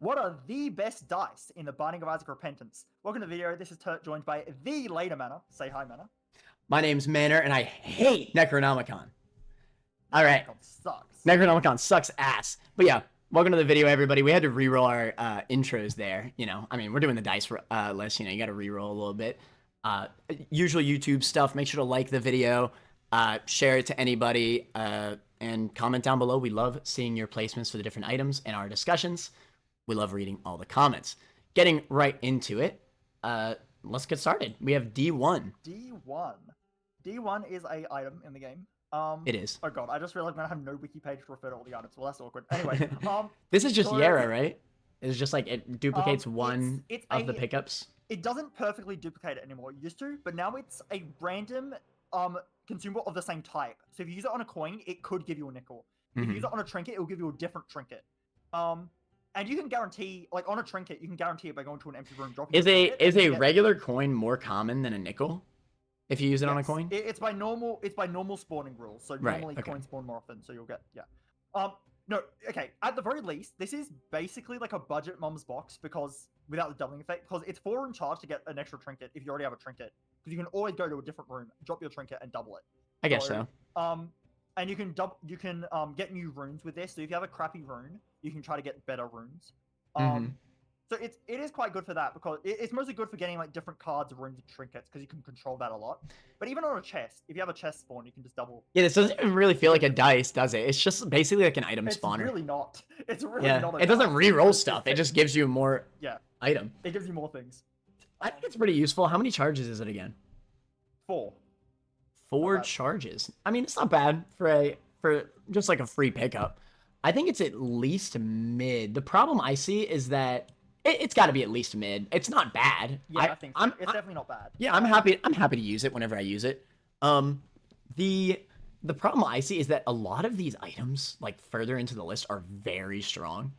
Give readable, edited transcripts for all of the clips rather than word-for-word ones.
What are the best dice in the Binding of Isaac Repentance? Welcome to the video. This is Turt, joined by the Later Manor. Say hi, Manor. My name's Manor, and I hate Necronomicon. All right. Necronomicon sucks. Necronomicon sucks ass. But yeah, welcome to the video, everybody. We had to reroll our intros there. You know, I mean, we're doing the dice list. You know, you got to reroll a little bit. Usual YouTube stuff. Make sure to like the video, share it to anybody, and comment down below. We love seeing your placements for the different items and our discussions. We love reading all the comments. Getting right into it, let's get started. We have D1. D1. D1 is a item in the game. It is. Oh god, I just realized I have no wiki page to refer to all the items. Well, that's awkward. Anyway, this is just Yara, right? It's just like it duplicates one of the pickups. It doesn't perfectly duplicate it anymore. It used to, but now it's a random consumable of the same type. So if you use it on a coin, it could give you a nickel. If you use it on a trinket, it will give you a different trinket. And you can guarantee, like on a trinket, you can guarantee it by going to an empty room, dropping. Is a regular coin more common than a nickel? If you use it on a coin? It's by normal spawning rules. So normally coins spawn more often, so you'll get no, okay. At the very least, this is basically like a budget mum's box because without the doubling effect, because it's 4 in charge to get an extra trinket if you already have a trinket. Because you can always go to a different room, drop your trinket, and double it. I guess so. And you can get new runes with this. So if you have a crappy rune, you can try to get better runes. So it is quite good for that because it's mostly good for getting like different cards, runes, and trinkets because you can control that a lot. But even on a chest, if you have a chest spawn, you can just double. Yeah, this doesn't even really feel like a dice, does it? It's just basically like an item spawner. It's really not. It's really not. It doesn't re-roll stuff. It just gives you more item. It gives you more things. I think it's pretty useful. How many charges is it again? 4. 4 charges. I mean, it's not bad for just like a free pickup. I think it's at least mid. The problem I see is that it's got to be at least mid. It's not bad. Yeah, I think so. It's definitely not bad. Yeah, I'm happy to use it whenever I use it. The problem I see is that a lot of these items, like further into the list, are very strong.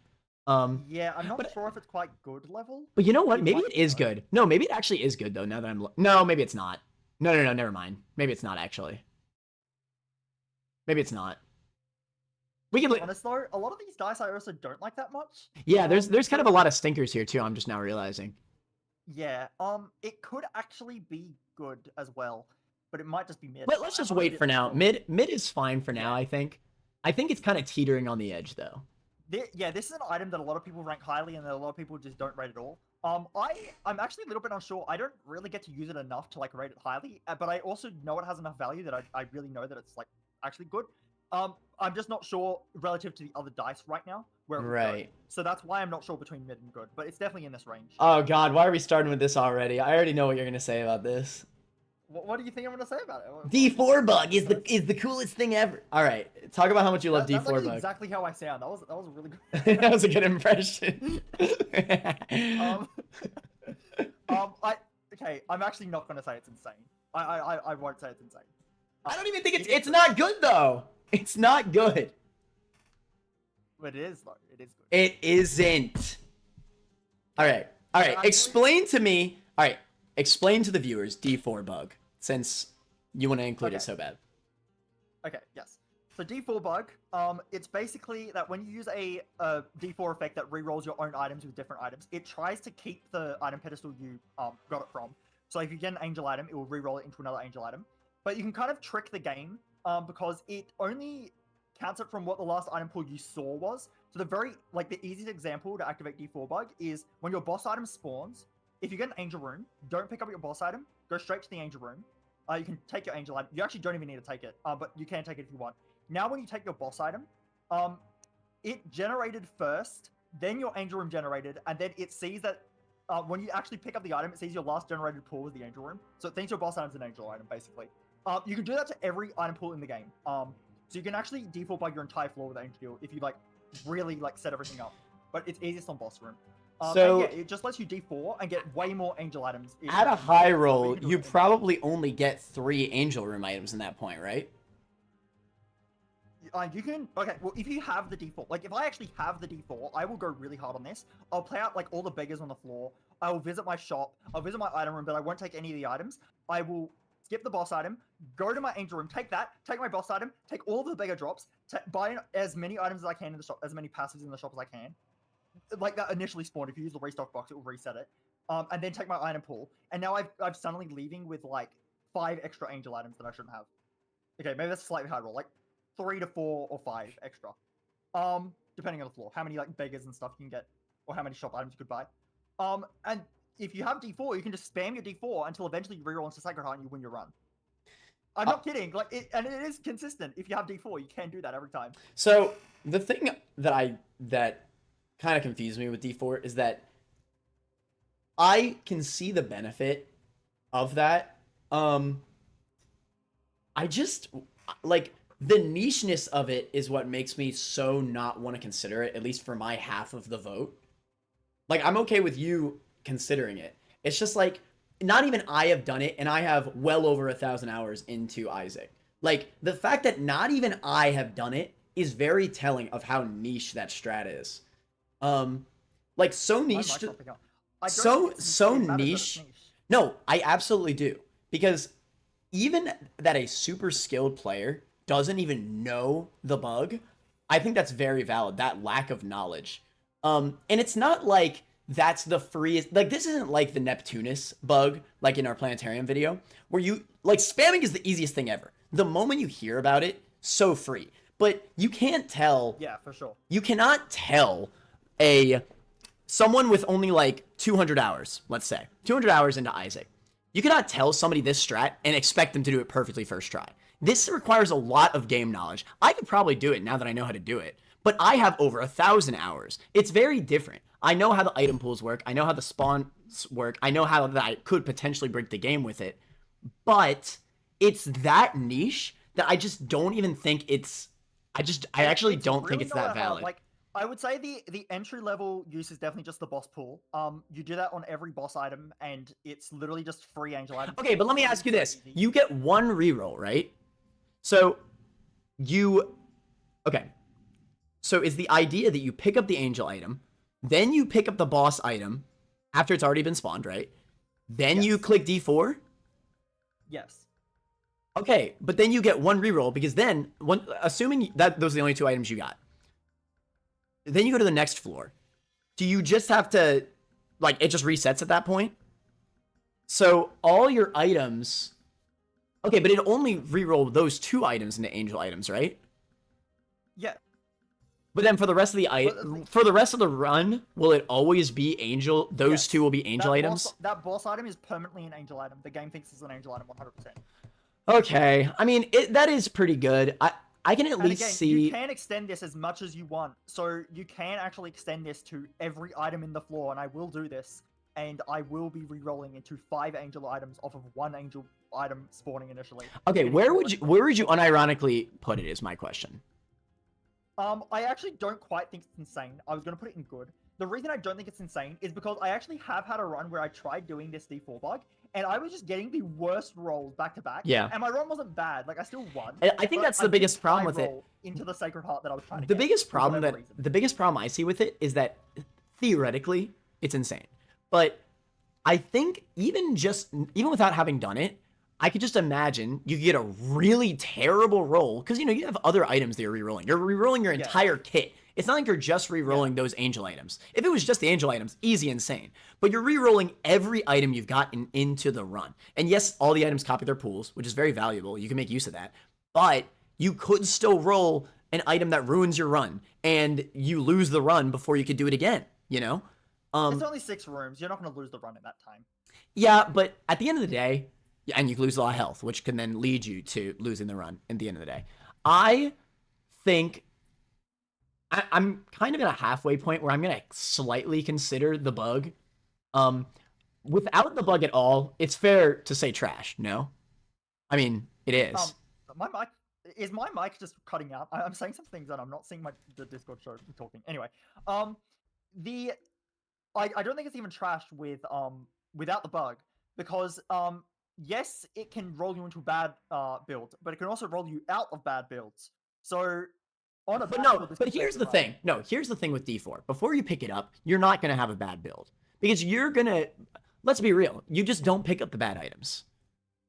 Yeah, I'm not sure if it's quite good level. But you know what? Maybe it is good. No, maybe it actually is good though. Now that no, maybe it's not. No, never mind. Maybe it's not actually. Maybe it's not. We can. Honest though, a lot of these dice I also don't like that much. Yeah, there's kind of a lot of stinkers here too. I'm just now realizing. Yeah. It could actually be good as well, but it might just be mid. But let's just wait for now. Mid is fine for now. I think it's kind of teetering on the edge though. Yeah, this is an item that a lot of people rank highly, and that a lot of people just don't rate at all. I'm actually a little bit unsure. I don't really get to use it enough to like rate it highly, but I also know it has enough value that I really know that it's like actually good. I'm just not sure relative to the other dice right now where it would go. So that's why I'm not sure between mid and good, but it's definitely in this range. Oh god, why are we starting with this already? I already know what you're gonna say about this. What do you think I'm gonna say about it? D4 bug is the coolest thing ever. All right, talk about how much you love D4 bug. That's exactly how I sound. That was really good. That was a good impression. Okay, I'm actually not gonna say it's insane. I won't say it's insane. I don't even think it's not good though. It's not good. But it is though. It is good. It isn't. All right. Explain to me. All right. Explain to the viewers D4 bug since you want to include it so bad. Okay. Yes. So D4 bug. It's basically that when you use a D4 effect that rerolls your own items with different items, it tries to keep the item pedestal you got it from. So if you get an angel item, it will reroll it into another angel item. But you can kind of trick the game. Because it only counts it from what the last item pool you saw was. So the easiest example to activate D4 bug is when your boss item spawns. If you get an angel rune, don't pick up your boss item. Go straight to the angel rune. You can take your angel item. You actually don't even need to take it, but you can take it if you want. Now, when you take your boss item, it generated first, then your angel rune generated, and then it sees that when you actually pick up the item, it sees your last generated pool was the angel rune. So it thinks your boss item's an angel item, basically. You can do that to every item pool in the game. So you can actually default bug your entire floor with Angel Deal if you really set everything up. But it's easiest on boss room. So yeah, it just lets you D4 and get way more angel items. At a high roll, you probably only get 3 angel room items in that point, right? You can, okay, well, if you have the D4, if I actually have the D4, I will go really hard on this. I'll play out all the beggars on the floor. I will visit my shop. I'll visit my item room, but I won't take any of the items. I will skip the boss item, go to my angel room, take my boss item, take all of the beggar drops, buy as many items as I can in the shop, as many passives in the shop as I can, like that initially spawned. If you use the restock box, it will reset it. And then take my item pool, and now I've suddenly leaving with like 5 extra angel items that I shouldn't have. Okay, maybe that's a slightly high roll, like 3 to 4 or 5 extra. Depending on the floor, how many like beggars and stuff you can get, or how many shop items you could buy. And if you have D4, you can just spam your D4 until eventually you reroll into Sacred Heart and you win your run. I'm not kidding. Like, and it is consistent. If you have D4, you can do that every time. So the thing that kind of confused me with D4 is that I can see the benefit of that. I just like the nicheness of it is what makes me so not want to consider it, at least for my half of the vote. Like, I'm okay with you considering it. It's just like, not even I have done it, and I have well over 1,000 hours into Isaac. Like, the fact that not even I have done it is very telling of how niche that strat is. Like, so niche. So niche. No, I absolutely do. Because even that a super skilled player doesn't even know the bug, I think that's very valid, that lack of knowledge. And it's not like that's the freest, like, this isn't like the Neptunus bug, like in our planetarium video, where you, like, spamming is the easiest thing ever. The moment you hear about it, so free. But you can't tell. Yeah, for sure. You cannot tell someone with only like 200 hours, let's say, 200 hours into Isaac. You cannot tell somebody this strat and expect them to do it perfectly first try. This requires a lot of game knowledge. I could probably do it now that I know how to do it, but I have over 1,000 hours. It's very different. I know how the item pools work. I know how the spawns work. I know how that I could potentially break the game with it, but it's that niche that I just don't even think it's, I actually don't think it's that valid. Like, I would say the entry level use is definitely just the boss pool. You do that on every boss item, and it's literally just free angel items. Okay, but let me ask you this: you get one reroll, right? So So is the idea that you pick up the angel item, then you pick up the boss item after it's already been spawned, right? Then you click D4? Yes. Okay, but then you get one reroll because then, assuming that those are the only 2 items you got, then you go to the next floor. Do you just have to, like, it just resets at that point? So all your items, okay, but it only reroll those 2 items into angel items, right? Yeah. But then for the rest of the run, will it always be angel? Those 2 will be angel items? That boss item is permanently an angel item. The game thinks it's an angel item 100%. Okay. I mean, that is pretty good. I can at least see... You can extend this as much as you want. So you can actually extend this to every item in the floor, and I will do this. And I will be re-rolling into 5 angel items off of 1 angel item spawning initially. Okay, where would you unironically put it is my question. I actually don't quite think it's insane. I was going to put it in good. The reason I don't think it's insane is because I actually have had a run where I tried doing this D4 bug, and I was just getting the worst rolls back to back. Yeah. And my run wasn't bad. Like, I still won. I think that's the biggest problem with it. Into the Sacred Heart that I was trying to the get. biggest problem I see with it is that theoretically it's insane. But I think even without having done it, I could just imagine you get a really terrible roll because, you know, you have other items that you're rerolling. You're rerolling your entire kit. It's not like you're just rerolling those angel items. If it was just the angel items, easy, insane. But you're rerolling every item you've gotten into the run. And yes, all the items copy their pools, which is very valuable. You can make use of that. But you could still roll an item that ruins your run, and you lose the run before you could do it again, you know? It's only 6 rooms. You're not going to lose the run in that time. Yeah, but at the end of the day, and you lose a lot of health, which can then lead you to losing the run at the end of the day. I think I'm kind of at a halfway point where I'm going to slightly consider the bug. Without the bug at all, it's fair to say trash, no? I mean, it is. My mic just cutting out? I'm saying some things and I'm not seeing the Discord show talking. Anyway, I don't think it's even trashed without the bug, because yes, it can roll you into bad builds, but it can also roll you out of bad builds. So on a but here's the thing. No, here's the thing with D4. Before you pick it up, you're not going to have a bad build, because you're going to, let's be real, you just don't pick up the bad items.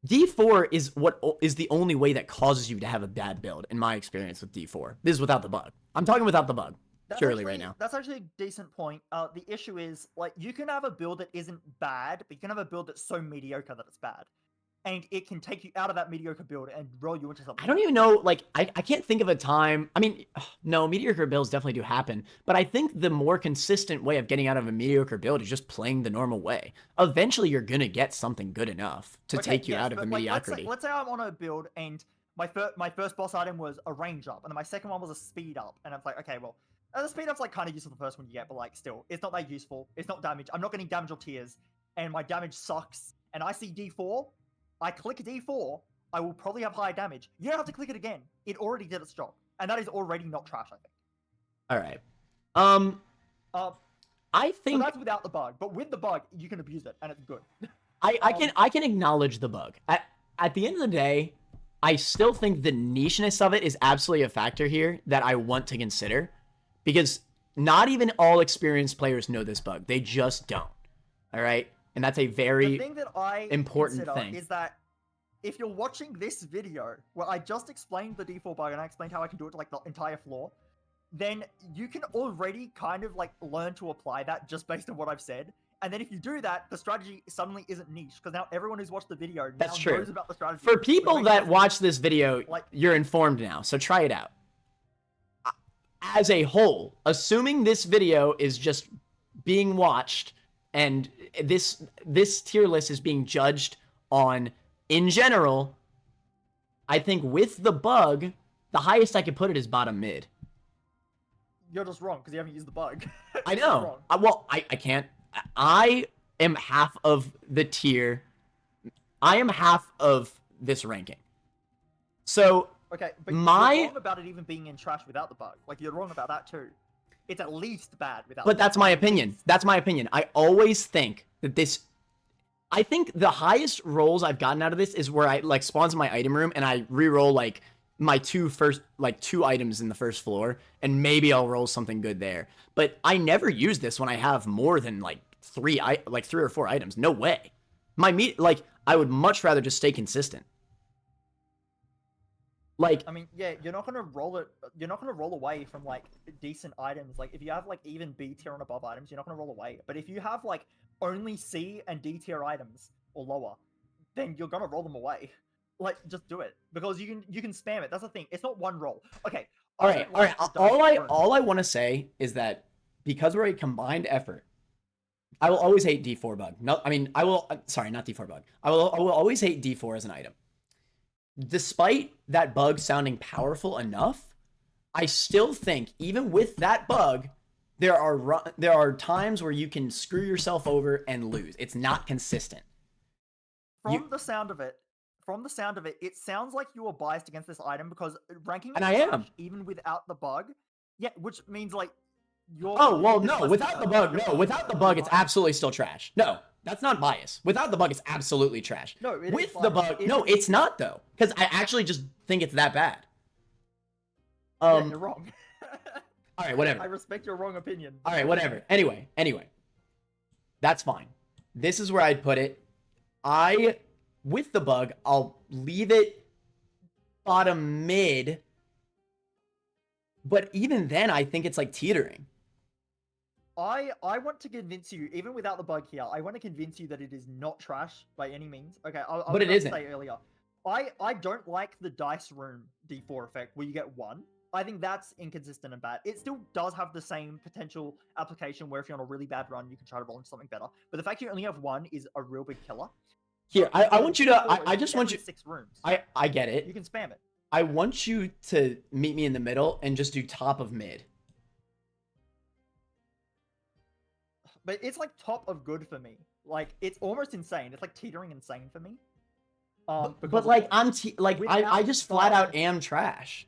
D4 is the only way that causes you to have a bad build, in my experience with D4. This is without the bug. I'm talking without the bug. purely right now. That's actually a decent point. The issue is, like, you can have a build that isn't bad, but you can have a build that's so mediocre that it's bad. And it can take you out of that mediocre build and roll you into something. I don't even know, like, I can't think of a time. I mean, no, mediocre builds definitely do happen, but I think the more consistent way of getting out of a mediocre build is just playing the normal way. Eventually, you're going to get something good enough to take you out of the mediocrity. Let's say I'm on a build and my first boss item was a range up, and then my second one was a speed up, and I'm like, okay, well, the speed up's like kind of useful the first one you get, but like still, it's not that useful. It's not damage. I'm not getting damage or tears, and my damage sucks. And I see D4, I click D4, I will probably have higher damage. You don't have to click it again. It already did its job, and that is already not trash, I think. All right. I think so that's without the bug, but with the bug, you can abuse it, and it's good. I can acknowledge the bug. At the end of the day, I still think the nicheness of it is absolutely a factor here that I want to consider, because not even all experienced players know this bug. They just don't. All right, and that's a very important thing. Is that if you're watching this video where I just explained the D4 bug and I explained how I can do it to like the entire floor, then you can already kind of like learn to apply that just based on what I've said. And then if you do that, the strategy suddenly isn't niche, because now everyone who's watched the video now knows about the strategy. For people that watch this video, like, you're informed now, so try it out. As a whole, assuming this video is just being watched and this tier list is being judged on in general, I think with the bug, the highest I could put it is bottom mid. You're just wrong because you haven't used the bug. I know. Well, I can't. I am half of the tier. I am half of this ranking. So okay, but you're wrong about it even being in trash without the bug. Like, you're wrong about that too. It's at least bad without. But that's my opinion. That's my opinion. I always think that this. I think the highest rolls I've gotten out of this is where I like spawns in my item room and I re-roll like my two items in the first floor, and maybe I'll roll something good there. But I never use this when I have more than like three or four items. No way. I would much rather just stay consistent. Like, I mean, yeah, you're not gonna roll it. You're not gonna roll away from like decent items. Like, if you have like even B tier and above items, you're not gonna roll away. But if you have like only C and D tier items or lower, then you're gonna roll them away. Like, just do it, because you can spam it. That's the thing. It's not one roll. Okay. All right. All I want to say is that because we're a combined effort, I will always hate D4 bug. No, I mean, sorry, not D4 bug. I will always hate D4 as an item. Despite that bug sounding powerful enough, I still think even with that bug, there are times where you can screw yourself over and lose. It's not consistent. From the sound of it, it sounds like you are biased against this item because ranking and I am even without the bug. Yeah, which means like you're. Oh well, no, without the bug, without the bug, it's absolutely still trash. No, that's not bias. Without the bug, it's absolutely trash. No, with the bug, no, it's not though, because I actually just think it's that bad. Yeah, you're wrong. All right, whatever. I respect your wrong opinion. All right, whatever. Anyway, that's fine. This is where I'd put it. With the bug, I'll leave it bottom mid. But even then, I think it's like teetering. I want to convince you, even without the bug here, I want to convince you that it is not trash by any means. Okay, but it isn't. Say earlier, I don't like the dice room D4 effect where you get one. I think that's inconsistent and bad. It still does have the same potential application where if you're on a really bad run, you can try to roll into something better. But the fact you only have one is a real big killer. Here, I want you to. I just want you. 6 rooms. I get it. You can spam it. I want you to meet me in the middle and just do top of mid. But it's like top of good for me. Like, it's almost insane. It's like teetering insane for me. But like I just flat out am trash.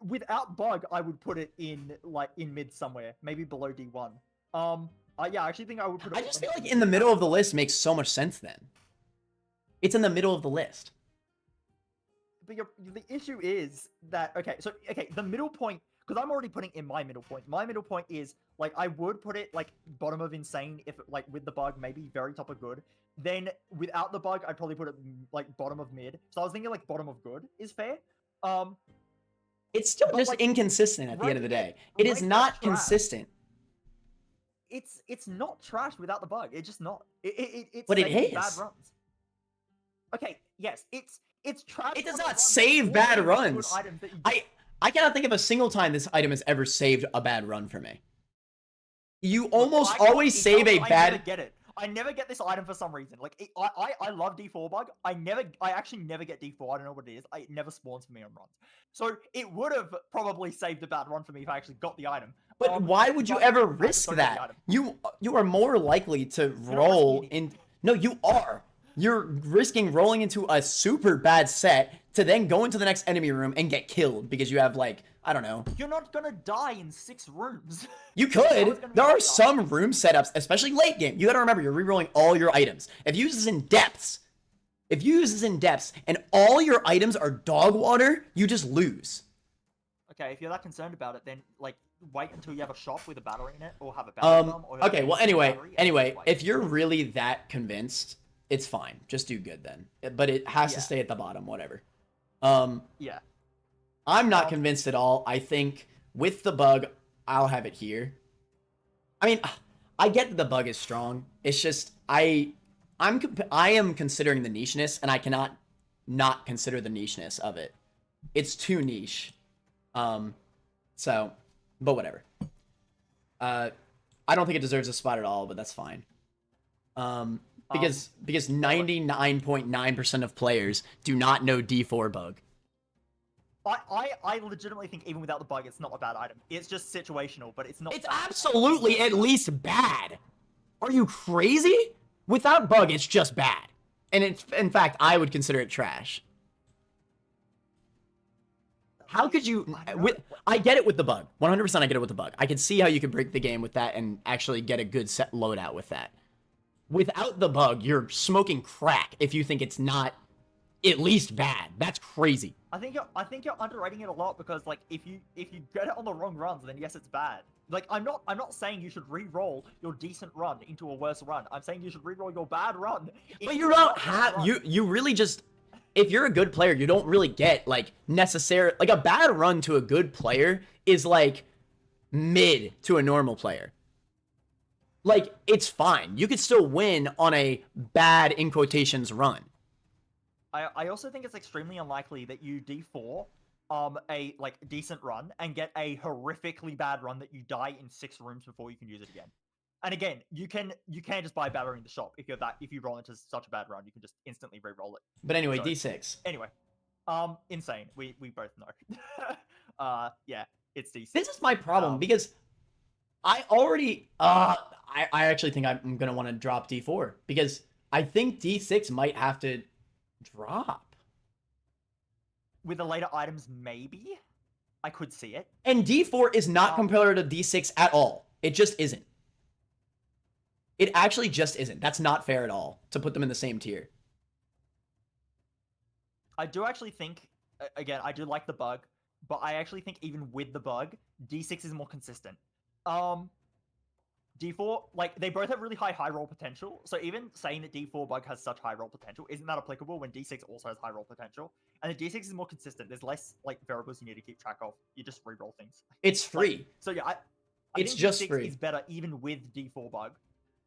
Without bug, I would put it in mid somewhere, maybe below D1. Yeah, I actually think I would put it. I just feel like in the middle of the list makes so much sense then. It's in the middle of the list. But the issue is that, the middle point, because I'm already putting in my middle point. My middle point is, like, I would put it, like, bottom of insane if, like, with the bug, maybe very top of good. Then, without the bug, I'd probably put it, like, bottom of mid. So I was thinking, like, bottom of good is fair. It's still But, just like, inconsistent at the end of the day. It is ranking it not trash. consistent. It's not trash without the bug. It's just not. It But it saves bad is. runs. Okay, yes, it's trash. It does on a not run save with bad all the good runs. items that you I cannot think of a single time this item has ever saved a bad run for me. You Look, almost I can't- always save a I bad. never get it. I never get this item for some reason. Like I love D4 bug. I actually never get D4. I don't know what it is. It never spawns for me on runs. So it would have probably saved a bad run for me if I actually got the item. But why would you but ever I just risk don't get the that? item. You are more likely to not roll risking in. No, you are. You're risking rolling into a super bad set to then go into the next enemy room and get killed because you have, like, I don't know. You're not gonna die in 6 rooms. You That was could. gonna be There my are die. some room setups, especially late game. You gotta remember, you're rerolling all your items. If you use this in depths, and all your items are dog water, you just lose. Okay, if you're that concerned about it, then like wait until you have a shop with a battery in it, or have a battery bomb. Or Okay. Well, anyway, battery, and just wait. if you're really that convinced, it's fine. Just do good then. But it has to Yeah. stay at the bottom. Whatever. Yeah. I'm not convinced at all. I think with the bug, I'll have it here. I mean, I get that the bug is strong. It's just I am considering the nicheness, and I cannot not consider the nicheness of it. It's too niche. So, but whatever. I don't think it deserves a spot at all, but that's fine. Because 99.9% of players do not know D4 bug. I legitimately think even without the bug, it's not a bad item. It's just situational, but it's not. It's bad. absolutely at least bad. Are you crazy? Without bug, it's just bad. And it's, in fact, I would consider it trash. How could you... I get it with the bug. 100% I get it with the bug. I can see how you could break the game with that and actually get a good set loadout with that. Without the bug, you're smoking crack if you think it's not at least bad. That's crazy. I think you're underrating it a lot because like if you get it on the wrong runs, then yes, it's bad. Like I'm not saying you should re-roll your decent run into a worse run. I'm saying you should re-roll your bad run. But you don't have you really just, if you're a good player, you don't really get like necessary, like a bad run to a good player is like mid to a normal player. Like it's fine. You could still win on a bad in quotations run. I also think it's extremely unlikely that you D4 a like decent run and get a horrifically bad run that you die in 6 rooms before you can use it again. And again, you can just buy a battery in the shop if you roll into such a bad run, you can just instantly re-roll it. But anyway, So, D6. Anyway, insane. We both know. Yeah, it's D6. This is my problem because I already I actually think I'm gonna want to drop D4 because I think D6 might have to drop. With the later items, maybe I could see it. And D4 is not comparative to D6 at all. It just isn't. It actually just isn't. That's not fair at all to put them in the same tier. I do actually think, again, I do like the bug, but I actually think even with the bug, D6 is more consistent. D4, like, they both have really high roll potential, so even saying that D4 bug has such high roll potential isn't that applicable when D6 also has high roll potential. And the D6 is more consistent. There's less, like, variables you need to keep track of. You just re-roll things. It's free. Like, so yeah, I it's think just D6 free. is better even with D4 bug.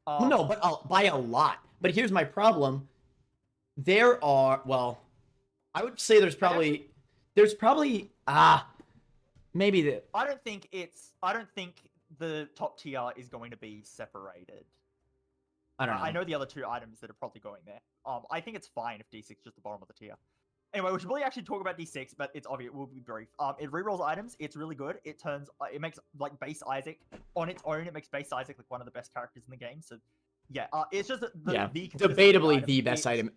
No, but by a lot. But here's my problem. There are, well, I would say there's probably maybe the... I don't think the top tier is going to be separated. I don't know. I know the other 2 items that are probably going there. I think it's fine if D6 is just the bottom of the tier. Anyway, we should really actually talk about D6, but it's obvious. We'll be brief. It rerolls items. It's really good. It turns. It makes like base Isaac on its own. It makes base Isaac like one of the best characters in the game. So, yeah. It's just debatably the best item.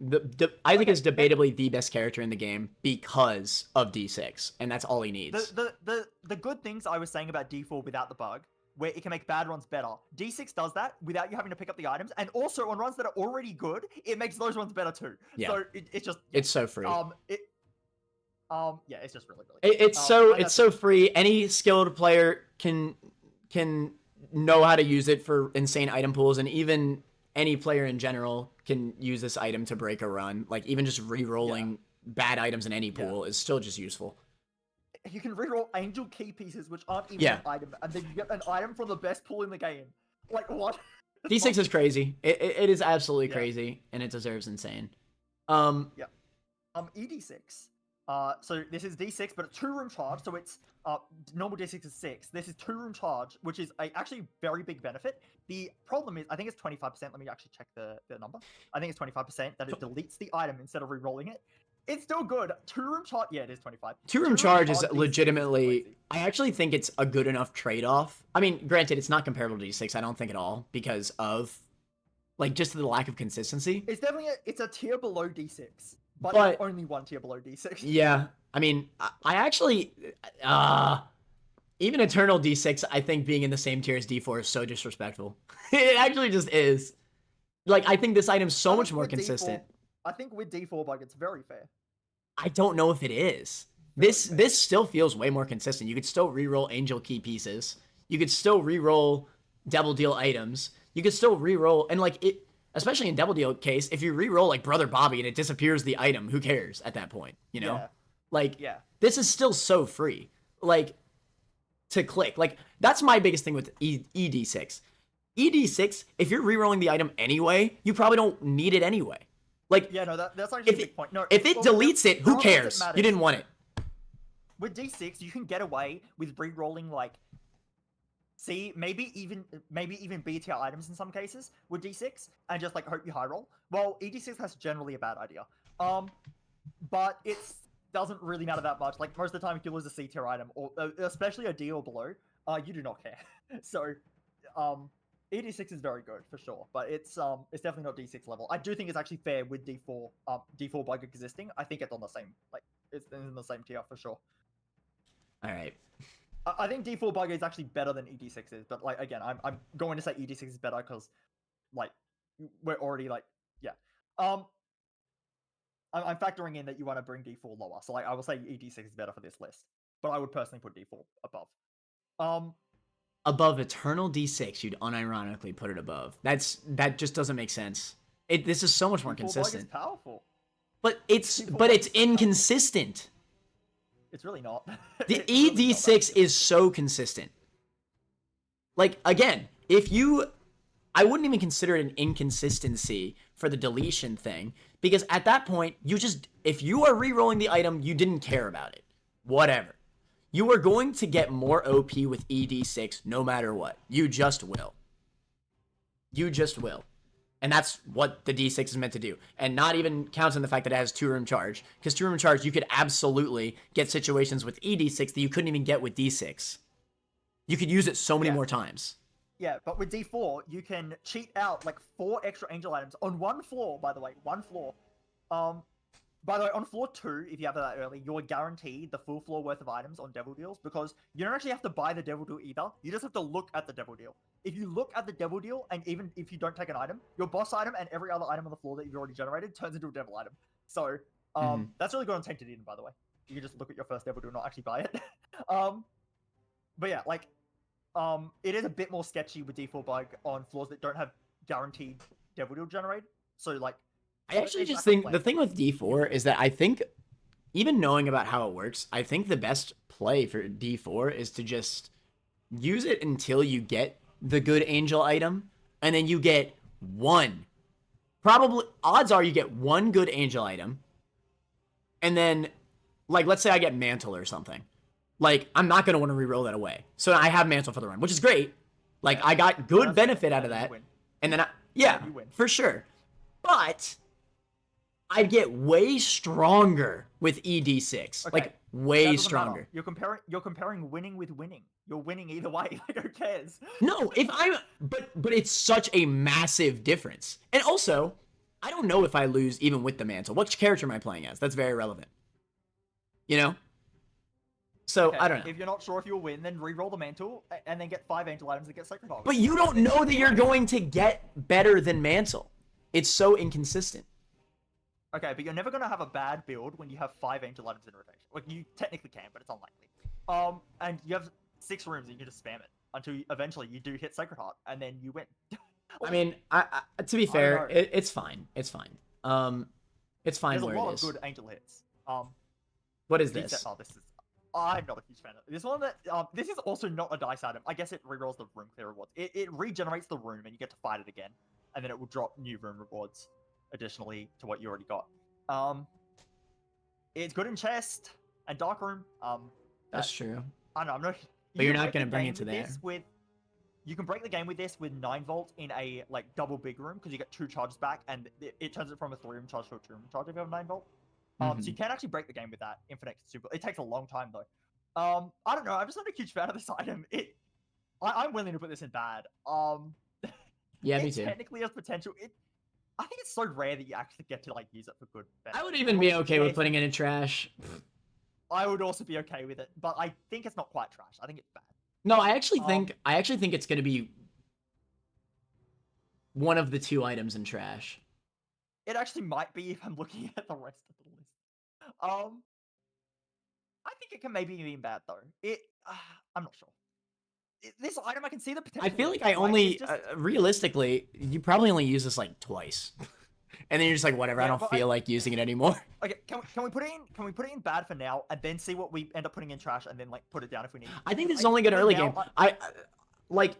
Isaac is debatably the best character in the game because of D6, and that's all he needs. The good things I was saying about D4 without the bug, where it can make bad runs better. D6 does that without you having to pick up the items, and also on runs that are already good, it makes those ones better too. Yeah. So it's just it's so free. Yeah, it's just really good. It's so free. Any skilled player can know how to use it for insane item pools, and even any player in general can use this item to break a run. Like even just re-rolling bad items in any pool is still just useful. you can reroll angel key pieces, which aren't even Yeah. an item, and then you get an item from the best pool in the game. Like, what? D6 is crazy. It is absolutely Yeah. crazy, and it deserves insane. ED6. So this is D6, but it's 2-room charge, so it's normal D6 is 6. This is 2-room charge, which is actually very big benefit. The problem is, I think it's 25%. Let me actually check the number. I think it's 25% that it deletes the item instead of re-rolling it. It's still good. 2-room charge, yeah, it is 25. 2-room charge is D6 legitimately. crazy. I actually think it's a good enough trade-off. I mean, granted, it's not comparable to D6. I don't think at all because of, like, just the lack of consistency. It's definitely it's a tier below D6, but it's only one tier below D6. Yeah, I mean, I actually, even Eternal D6, I think being in the same tier as D4 is so disrespectful. It actually just is. Like, I think this item's so much more consistent. I think with D4 bug, it's very fair. I don't know if it is. This still feels way more consistent. You could still reroll Angel Key pieces. You could still reroll Devil Deal items. You could still reroll, and like it, especially in Devil Deal case, if you reroll like Brother Bobby and it disappears the item, who cares at that point? You know, this is still so free. Like to click, like that's my biggest thing with ED6. ED6, if you're rerolling the item anyway, you probably don't need it anyway. Like, yeah, no, that's actually a big point. No, if it deletes it, who cares? You didn't want it. With D6, you can get away with re-rolling like C, maybe even B tier items in some cases with D6, and just like hope you high roll. Well, ED6 has generally a bad idea. But it doesn't really matter that much. Like most of the time, if you lose a C tier item, or especially a D or below, you do not care. So, ED6 is very good for sure, but it's definitely not D6 level. I do think it's actually fair with D4 D4 bug existing. I think it's on the same, like it's in the same tier for sure. All right. I think D4 bug is actually better than ED6 is, but like again, I'm going to say ED6 is better because like we're already like I'm factoring in that you want to bring D4 lower, so like I will say ED6 is better for this list, but I would personally put D4 above. Above Eternal D6, you'd unironically put it above. That just doesn't make sense. This is so much more consistent. Is powerful. But it's inconsistent. It's really not. The ED6 is so consistent. Like again, I wouldn't even consider it an inconsistency for the deletion thing because at that point, if you are re-rolling the item, you didn't care about it. Whatever. You are going to get more OP with ED6 no matter what. You just will. You just will. And that's what the D6 is meant to do. And not even counting the fact that it has 2-room charge. Because 2-room charge, you could absolutely get situations with ED6 that you couldn't even get with D6. You could use it so many more times. Yeah, but with D4, you can cheat out like 4 extra angel items on one floor, by the way. One floor. By the way, on floor 2, if you have that early, you're guaranteed the full floor worth of items on Devil Deals because you don't actually have to buy the Devil Deal either. You just have to look at the Devil Deal. If you look at the Devil Deal, and even if you don't take an item, your boss item and every other item on the floor that you've already generated turns into a Devil item. So, that's really good on Tainted Eden, by the way. You can just look at your first Devil Deal, not actually buy it. But yeah, like, it is a bit more sketchy with D4 bug on floors that don't have guaranteed Devil Deal generated. So, like, I actually just think the thing with D4 is that I think, even knowing about how it works, I think the best play for D4 is to just use it until you get the good angel item, and then you get one. Probably, odds are you get one good angel item, and then, like, let's say I get Mantle or something. Like, I'm not going to want to reroll that away. So I have Mantle for the run, which is great. Like, I got good benefit out of that. And then, for sure. But I'd get way stronger with ED6. Okay. Like, way stronger. Matter. You're comparing winning with winning. You're winning either way. Like, who cares? No, but it's such a massive difference. And also, I don't know if I lose even with the Mantle. Which character am I playing as? That's very relevant. You know? So, I don't know. If you're not sure if you'll win, then re-roll the Mantle and then get 5 angel items and get Sacred Harvest. But you don't know that you're going to get better than Mantle. It's so inconsistent. Okay, but you're never going to have a bad build when you have 5 angel items in rotation. Like, you technically can, but it's unlikely. And you have 6 rooms and you can just spam it until eventually you do hit Sacred Heart, and then you win. I mean, to be fair, it's fine. It's fine. It's fine. There's a lot of good angel hits. What is this? Oh, this is. I'm not a huge fan of this one. That this is also not a dice item. I guess it rerolls the room clear rewards. It regenerates the room, and you get to fight it again, and then it will drop new room rewards additionally to what you already got. It's good in chest and dark room. That's true. I don't know. I'm not. But you're not gonna bring it to there. You can break the game with this with 9 volt in a like double big room because you get 2 charges back, and it turns it from a 3-room charge to a 2-room charge if you have 9 volt. So you can actually break the game with that infinite super. It takes a long time though. I don't know. I'm just not a huge fan of this item. I'm willing to put this in bad. Yeah, me it too. Technically has potential. I think it's so rare that you actually get to like use it for good. I would even be okay with putting it in trash. I would also be okay with it, but I think it's not quite trash. I think it's bad. No, I actually think it's gonna be one of the 2 items in trash. It actually might be if I'm looking at the rest of the list. I think it can maybe be bad though. I'm not sure. This item, I can see the potential. I feel like I only, realistically, you probably only use this like twice, and then you're just like, whatever. I don't feel like using it anymore. Okay, can we put it in? Can we put it in bad for now, and then see what we end up putting in trash, and then like put it down if we need? I think this is only good early game. Like,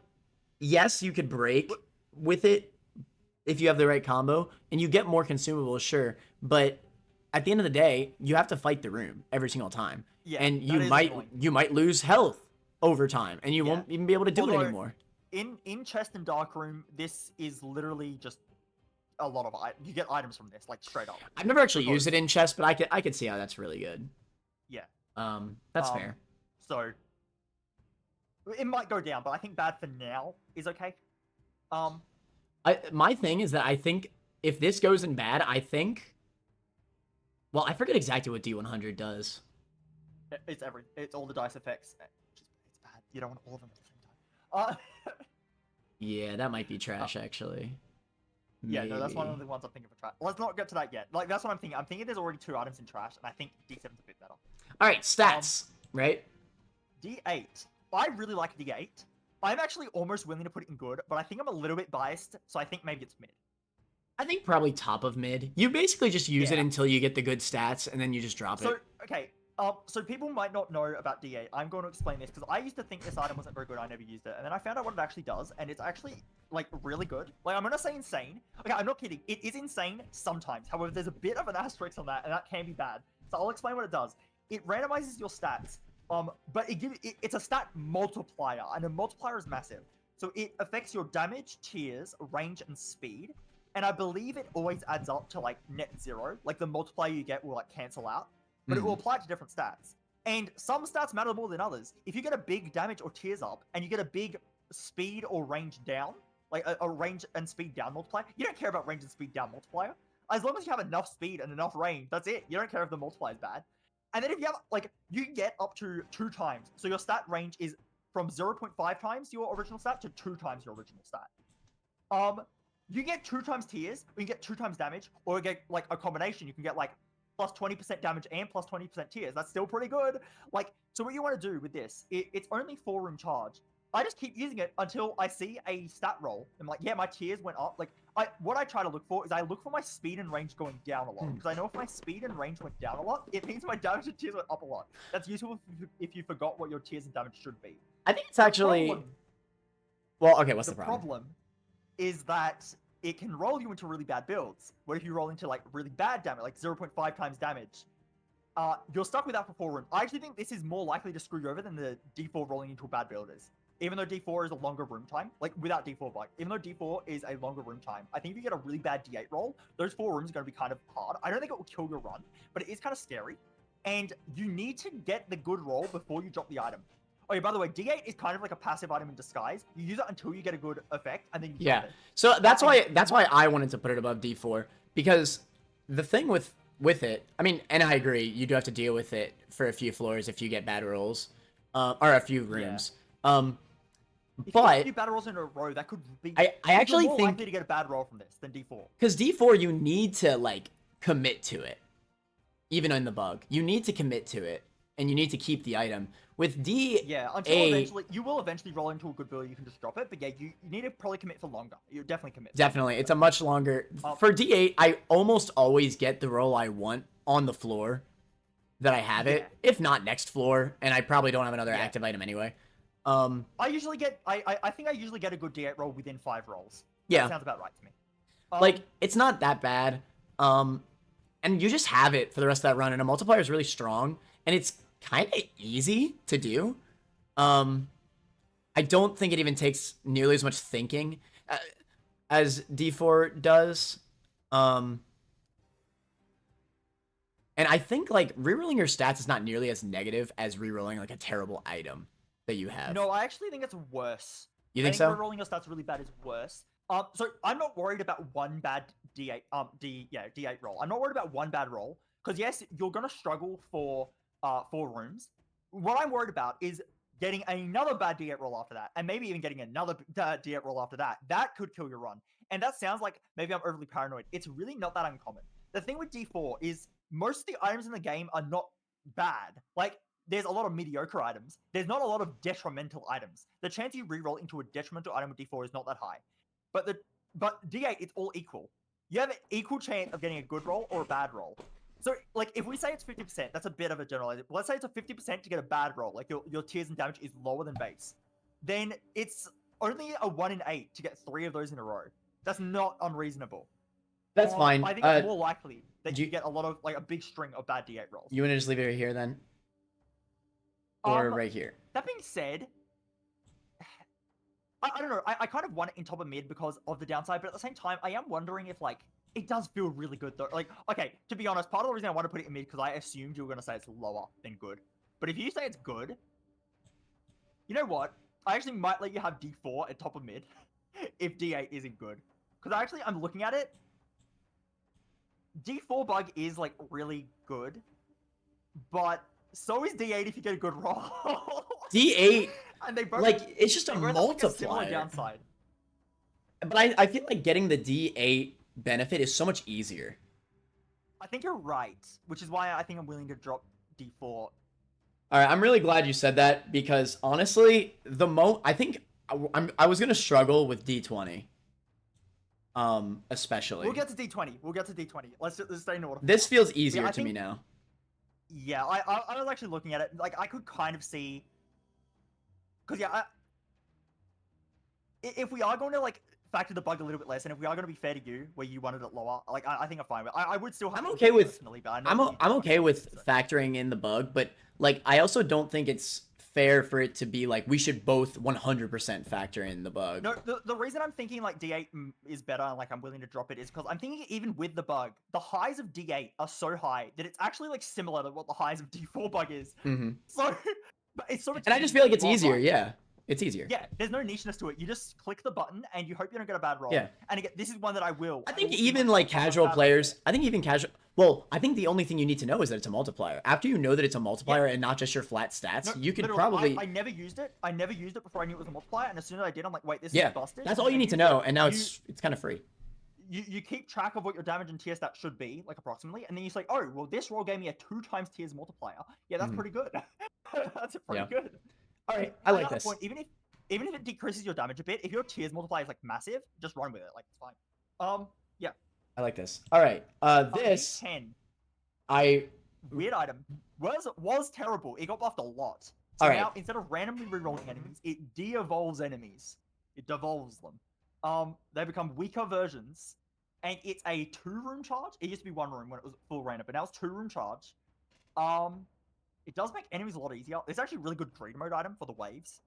yes, you could break with it if you have the right combo, and you get more consumables, sure, but at the end of the day, you have to fight the room every single time. Yeah, and you might lose health over time, and you won't even be able to do it anymore. In chest and dark room, this is literally just a lot of you get items from this, like straight up. I've never actually used it in chest, but I could see how that's really good. Yeah. That's fair. So it might go down, but I think bad for now is okay. My thing is that I think if this goes in bad, well, I forget exactly what D100 does. It's all the dice effects. It's bad. You don't want all of them at the same time. Yeah, that might be trash, actually. Yeah, no, that's one of the ones I'm thinking for trash. Let's not get to that yet. Like, that's what I'm thinking. I'm thinking there's already 2 items in trash, and I think D7's a bit better. All right, stats, right? D8. I really like D8. I'm actually almost willing to put it in good, but I think I'm a little bit biased, so I think maybe it's mid. I think probably top of mid. You basically just use it until you get the good stats, and then you just drop it. Okay. So people might not know about D8. I'm going to explain this, because I used to think this item wasn't very good. I never used it. And then I found out what it actually does, and it's actually, like, really good. Like, I'm going to say insane. Okay, I'm not kidding. It is insane sometimes. However, there's a bit of an asterisk on that, and that can be bad. So I'll explain what it does. It randomizes your stats, but it's a stat multiplier, and a multiplier is massive. So it affects your damage, tiers, range, and speed. And I believe it always adds up to, like, net 0. Like, the multiplier you get will, like, cancel out. But it will apply to different stats. And some stats matter more than others. If you get a big damage or tiers up, and you get a big speed or range down, like a range and speed down multiplier, you don't care about range and speed down multiplier. As long as you have enough speed and enough range, that's it. You don't care if the multiplier is bad. And then if you have, like, you can get up to 2 times. So your stat range is from 0.5 times your original stat to 2 times your original stat. You get 2 times tiers, or you get 2 times damage, or you get, like, a combination. You can get, like, plus 20% damage and plus 20% tiers. That's still pretty good. Like, so what you want to do with this, it's only 4-room charge. I just keep using it until I see a stat roll. I'm like, yeah, my tiers went up. Like, what I try to look for is I look for my speed and range going down a lot. Because I know if my speed and range went down a lot, it means my damage and tiers went up a lot. That's useful if you forgot what your tiers and damage should be. I think it's actually... Well, okay, what's the problem? The problem is that it can roll you into really bad builds. What if you roll into, like, really bad damage, like 0.5 times damage? You're stuck with that for 4 room. I actually think this is more likely to screw you over than the D4 rolling into a bad build is. Even though D4 is a longer room time, like, without D4, like, even though D4 is a longer room time, I think if you get a really bad D8 roll, those 4 rooms are going to be kind of hard. I don't think it will kill your run, but it is kind of scary. And you need to get the good roll before you drop the item. Oh yeah, by the way, D8 is kind of like a passive item in disguise. You use it until you get a good effect, and then you drop it. So that's why I wanted to put it above D4, because the thing with it, I mean, and I agree, you do have to deal with it for a few floors if you get bad rolls, or a few rooms. If you get a few bad rolls in a row, that could be. I actually think likely to get a bad roll from this than D4. Because D4, you need to, like, commit to it, even in the bug. You need to commit to it, and you need to keep the item. With D8... Yeah, until you will eventually roll into a good build, you can just drop it. But yeah, you need to probably commit for longer. You definitely commit. Definitely. It's a much longer... For D8, I almost always get the roll I want on the floor. that I have it. If not next floor, and I probably don't have another active item anyway. I usually get I think I usually get a good D8 roll within 5 rolls. Yeah. That sounds about right to me. Like, it's not that bad. And you just have it for the rest of that run, and a multiplier is really strong, and it's kind of easy to do. I don't think it even takes nearly as much thinking as D4 does. And I think, like, rerolling your stats is not nearly as negative as rerolling, like, a terrible item that you have. No, I actually think it's worse. You think so? Rerolling your stats really bad is worse. So I'm not worried about one bad D8 D8 roll. I'm not worried about one bad roll, because yes, you're gonna struggle for 4 rooms. What I'm worried about is getting another bad D8 roll after that, and maybe even getting another D8 roll after that. That could kill your run. And that sounds like maybe I'm overly paranoid. It's really not that uncommon. The thing with D4 is most of the items in the game are not bad. Like, there's a lot of mediocre items. There's not a lot of detrimental items. The chance you reroll into a detrimental item with D4 is not that high. But D8, it's all equal. You have an equal chance of getting a good roll or a bad roll. So, like, if we say it's 50%, that's a bit of a generalization. Let's say it's a 50% to get a bad roll, like your tears and damage is lower than base. Then it's only a 1 in 8 to get 3 of those in a row. That's not unreasonable. That's fine. I think it's more likely that you get a lot of, like, a big string of bad D8 rolls. You want to just leave it right here then? Or right here? That being said, I don't know. I kind of want it in top of mid because of the downside, but at the same time, I am wondering if, like, it does feel really good though. Like, okay, to be honest, part of the reason I want to put it in mid because I assumed you were going to say it's lower than good. But if you say it's good, you know what? I actually might let you have D4 at top of mid if D8 isn't good. Because actually, I'm looking at it. D4 bug is, like, really good. But so is D8 if you get a good roll. D8, and they both, like, it's just a multiplier. Like a downside. But I feel like getting the D8 benefit is so much easier. I think you're right, which is why I think I'm willing to drop D4. All right, I'm really glad you said that because honestly, I think I was gonna struggle with D20, especially. We'll get to D20. Let's stay in order. This feels easier to me now. Yeah, I was actually looking at it. Like, I could kind of see, because if we are going to, like, factor the bug a little bit less, and if we are going to be fair to you, where you wanted it lower, like, I think I'm fine with it. I would still have. I'm okay with. I'm okay with factoring in the bug, but, like, I also don't think it's fair for it to be like we should both 100% factor in the bug. No, the reason I'm thinking, like, D8 is better and, like, I'm willing to drop it is because I'm thinking even with the bug, the highs of D8 are so high that it's actually, like, similar to what the highs of D4 bug is. Mm-hmm. So, but it's sort of. And I just feel like it's easier. Yeah. It's easier. Yeah, there's no nicheness to it. You just click the button and you hope you don't get a bad roll. Yeah. And again, this is one that I will. I think even, like, casual players, I think the only thing you need to know is that it's a multiplier. After you know that it's a multiplier and not just your flat stats, you could probably. I never used it. I never used it before I knew it was a multiplier. And as soon as I did, I'm like, wait, this is busted. That's all you need to know. And now it's kind of free. You keep track of what your damage and tier stat should be, like, approximately, and then you say, oh, well, this roll gave me a 2 times tiers multiplier. Yeah, that's pretty good. That's pretty good. All right, I like this. Point, even if it decreases your damage a bit, if your tiers multiplier is, like, massive, just run with it. Like, it's fine. Yeah. I like this. All right. This. D10. Weird item. Was terrible. It got buffed a lot. So now, instead of randomly rerolling enemies, it de-evolves enemies. It devolves them. They become weaker versions. And it's a 2-room charge. It used to be 1 room when it was full random, but now it's 2-room charge. It does make enemies a lot easier. It's actually a really good greed mode item for the waves.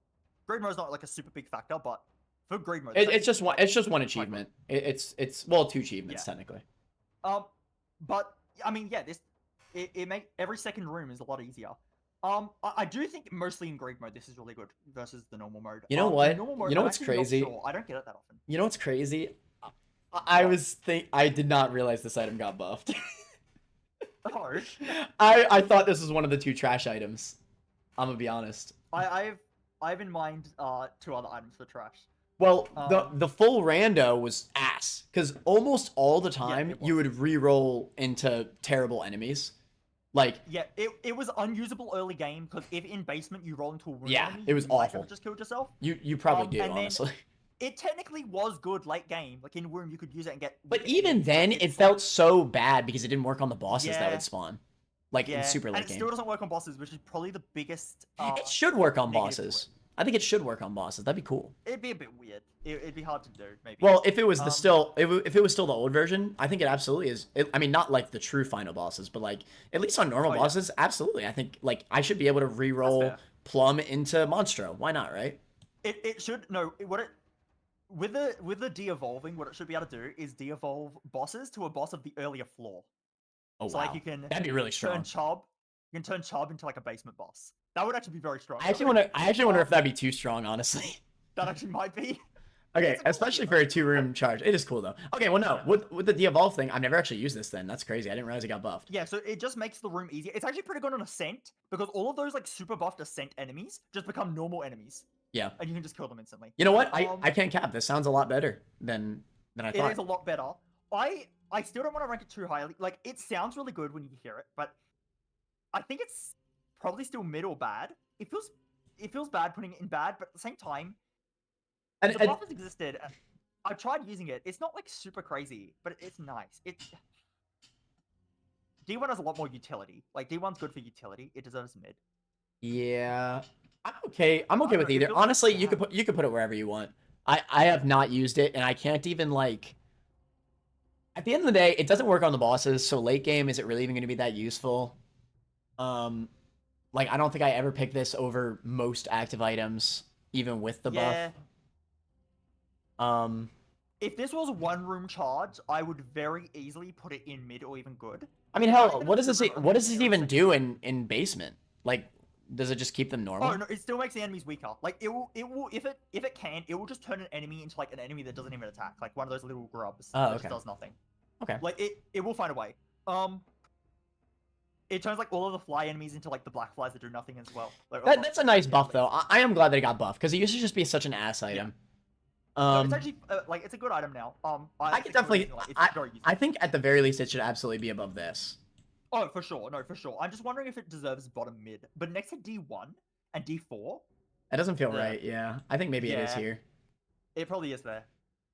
Greed mode is not, like, a super big factor, but for greed mode, it's just one achievement. It's 2 achievements technically. But I mean, yeah, it make every second room is a lot easier. I do think mostly in greed mode this is really good versus the normal mode. You know what? Mode, you know what's crazy? I don't get it that often. You know what's crazy? I did not realize this item got buffed. Oh. I thought this was one of the 2 trash items. I'm gonna be honest. I have in mind 2 other items for trash. Well, the full rando was ass because almost all the time you would re-roll into terrible enemies. Like, yeah, it was unusable early game because if in basement you roll into a wound enemy, it was awful. Just killed yourself. You probably do, honestly. It technically was good late game. Like, in Womb, you could use it and get. But even then, it felt so bad because it didn't work on the bosses that would spawn. like in Yeah, super and late it game. still doesn't work on bosses, which is probably the biggest. It should work on negative to bosses. I think it should work on bosses. That'd be cool. It'd be a bit weird. It'd be hard to do, maybe. Well, if it was Um, if it was still the old version, I think it absolutely is. I mean, not like the true final bosses, but like at least on normal Oh, yeah. bosses, absolutely. I think like I should be able to re-roll fair. Plum into Monstro. Why not, right? it should no what it with the de-evolving, what it should be able to do is de-evolve bosses to a boss of the earlier floor. Oh So wow, like you can that'd be really strong. turn Chob, you can turn Chob into like a basement boss. That would actually be very strong. I actually wonder if that'd be too strong, honestly. That actually might be. Okay, It's a cool especially idea, for a 2-room charge. It is cool though. Okay, well no, Yeah. with the de-evolve thing, I've never actually used this then. That's crazy. I didn't realize it got buffed. Yeah, so it just makes the room easier. It's actually pretty good on Ascent because all of those like super buffed Ascent enemies just become normal enemies, Yeah. and you can just kill them instantly. You know what? Um, I can't cap. This sounds a lot better than I It thought. is a lot better. I still don't want to rank it too highly. Like it sounds really good when you hear it, but I think it's probably still mid or bad. It feels bad putting it in bad, but at the same time, And, the and buff has existed. And I tried using it. It's not like super crazy, but it's nice. D1 has a lot more utility. Like D1's good for utility. It deserves mid. yeah, I'm okay. I'm okay don't with know, it either. feels like Honestly, bad. you could put it wherever you want. I have not used it, and I can't even like. At the end of the day, it doesn't work on the bosses. So late game, is it really even going to be that useful? Um, like I don't think I ever picked this over most active items, even with the Yeah. buff. If this was one room charge, I would very easily put it in mid or even good. I mean, Not hell, even what a does this super what does this amazing even thing. do in basement? Like, does it just keep them normal? Oh no, it still makes the enemies weaker. Like it will if it can, it will just turn an enemy into like an enemy that doesn't even attack, like one of those little grubs Oh, that okay. just does nothing. Okay. Like it will find a way. It turns like all of the fly enemies into like the black flies that do nothing as well. Like, That's a nice buff like- though. I am glad that it got buffed because it used to just be such an ass item. No, it's actually like it's a good item now. I could think definitely. using it, like, it's very useful. I think at the very least it should absolutely be above this. Oh, for sure. No, for sure. I'm just wondering if it deserves bottom mid. But next to D1 and D4, That doesn't feel Yeah. right. Yeah, I think maybe it is Yeah. here. it probably is there.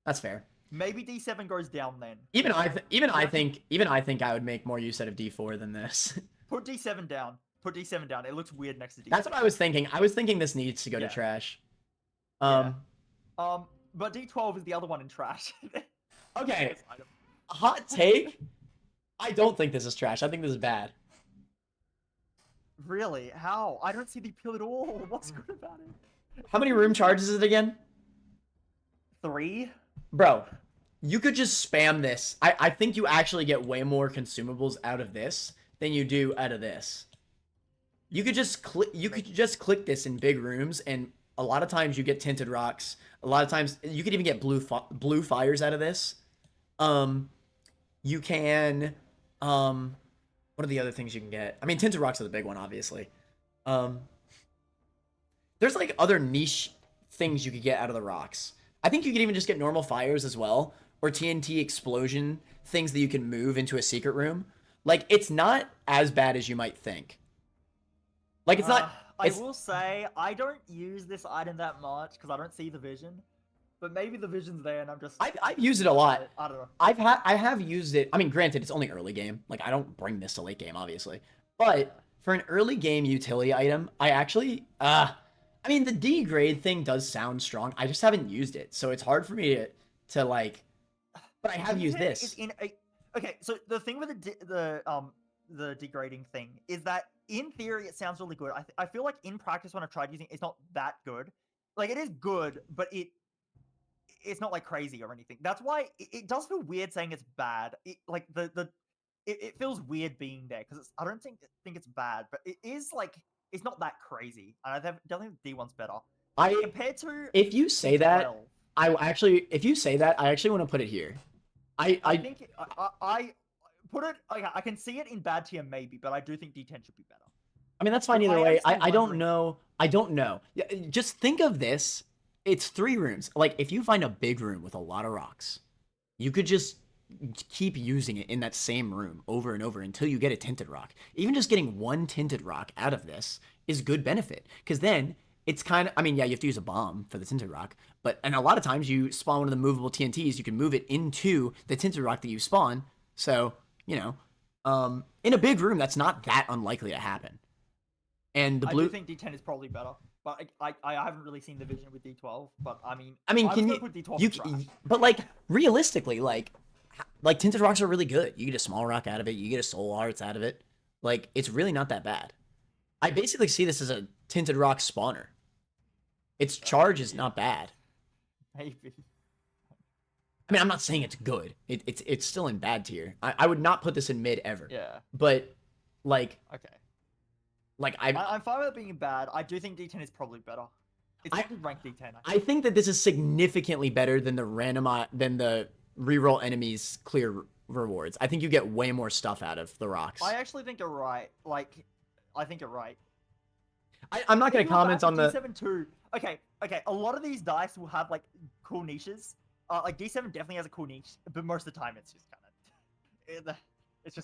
That's fair. Maybe D7 goes down then. Even I think I would make more use out of D4 than this. Put D7 down. Put D7 down. It looks weird next to D4. That's what I was thinking. I was thinking this needs to go to Yeah. trash. Yeah. But D12 is the other one in trash. Okay. This item. Hot take. I don't think this is trash. I think this is bad. Really? How? I don't see the appeal at all. What's good about it? How many room charges is it again? 3? Bro, you could just spam this. I think you actually get way more consumables out of this than you do out of this. You could just click this in big rooms, and a lot of times you get tinted rocks. A lot of times you could even get blue fires out of this. You can what are the other things you can get? I mean, tinted rocks are the big one, obviously. There's like other niche things you could get out of the rocks. I think you could even just get normal fires as well, or TNT explosion things that you can move into a secret room. Like it's not as bad as you might think. Like it's not. I It's, will say I don't use this item that much because I don't see the vision. But maybe the vision's there, and I'm just. I've used it a lot. I don't know. I have used it. I mean, granted, it's only early game. Like I don't bring this to late game, obviously. But for an early game utility item, I actually I mean, the D grade thing does sound strong. I just haven't used it, so it's hard for me to like. But I have used this. Okay, so the thing with the degrading thing is that in theory it sounds really good. I feel like in practice when I've tried using it, it's not that good. Like it is good, but it's not like crazy or anything. That's why it does feel weird saying it's bad. It feels weird being there because I don't think it's bad, but it is like it's not that crazy. And I definitely think D1's better. Compared to If you say that, D12, if you say that, I actually want to put it here. I think I put it. I can see it in bad tier maybe, but I do think D10 should be better. I mean, that's fine But either I am way. still I don't wondering- know. I don't know. Yeah, just think of this. It's 3 rooms. Like, if you find a big room with a lot of rocks, you could just keep using it in that same room over and over until you get a tinted rock. Even just getting one tinted rock out of this is good benefit. Because then it's kind of, I mean, yeah, you have to use a bomb for the tinted rock, and a lot of times you spawn one of the movable TNTs, you can move it into the tinted rock that you spawn. So, you know, In a big room, that's not that unlikely to happen. And the blue. I do think D10 is probably better, but I haven't really seen the vision with D12. But I mean, can you? put D12 But like realistically, like tinted rocks are really good. You get a small rock out of it. You get a soul hearts out of it. Like it's really not that bad. I basically see this as a tinted rock spawner. Its charge is not bad. Maybe. I mean, I'm not saying it's good. It's still in bad tier. I would not put this in mid ever. Yeah. But like. Okay. Like I'm fine with it being bad. I do think D10 is probably better. It's ranked D10. I think that this is significantly better than the reroll enemies clear rewards. I think you get way more stuff out of the rocks. I actually think you're right. Like, I think you're right. I'm not going to comment on the D7 too. Okay. A lot of these dice will have like cool niches. Like D7 definitely has a cool niche, but most of the time it's just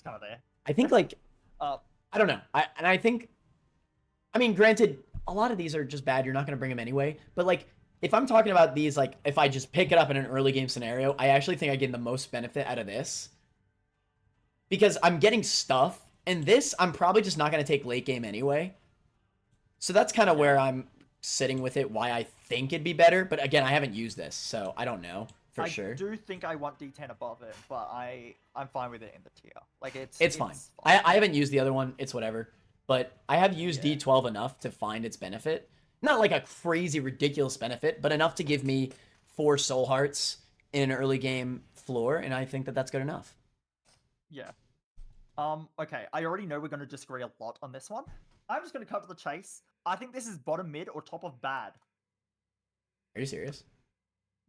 kind of there. I think like I don't know. I mean, granted, a lot of these are just bad. You're not going to bring them anyway. But, like, if I'm talking about these, like, if I just pick it up in an early game scenario, I actually think I get the most benefit out of this. Because I'm getting stuff. And this, I'm probably just not going to take late game anyway. So that's kind of where I'm sitting with it, why I think it'd be better. But, again, I haven't used this, so I don't know for sure. I do think I want D10 above it, but I'm fine with it in the tier. Like, it's fine. I haven't used the other one. It's whatever. But I have used D12 enough to find its benefit. Not like a crazy, ridiculous benefit, but enough to give me 4 soul hearts in an early game floor, and I think that that's good enough. Yeah. Okay, I already know we're going to disagree a lot on this one. I'm just going to cut to the chase. I think this is bottom mid or top of bad. Are you serious?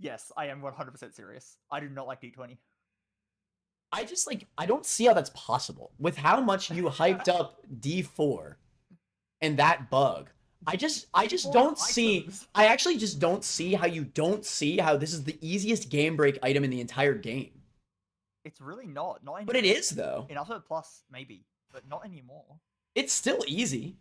Yes, I am 100% serious. I do not like D20. I don't see how that's possible. With how much you hyped up D4 and that bug, I just don't see. I actually just don't see how you don't see how this is the easiest game break item in the entire game. It's really not. Not anymore. But it is though. In Ultimate Plus, maybe, but not anymore. It's still easy.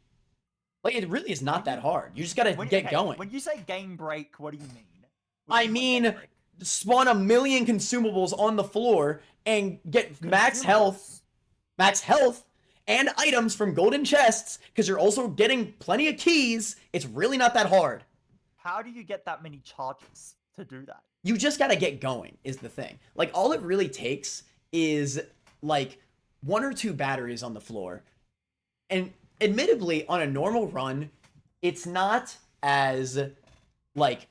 Like it really is not that hard. You just gotta get going. When you say game break, what do you mean? I mean, spawn a million consumables on the floor and get max health, and items from golden chests, because you're also getting plenty of keys. It's really not that hard. How do you get that many charges to do that? You just gotta get going, is the thing. Like, all it really takes is, like, 1 or 2 batteries on the floor. And admittedly, on a normal run, it's not as, like,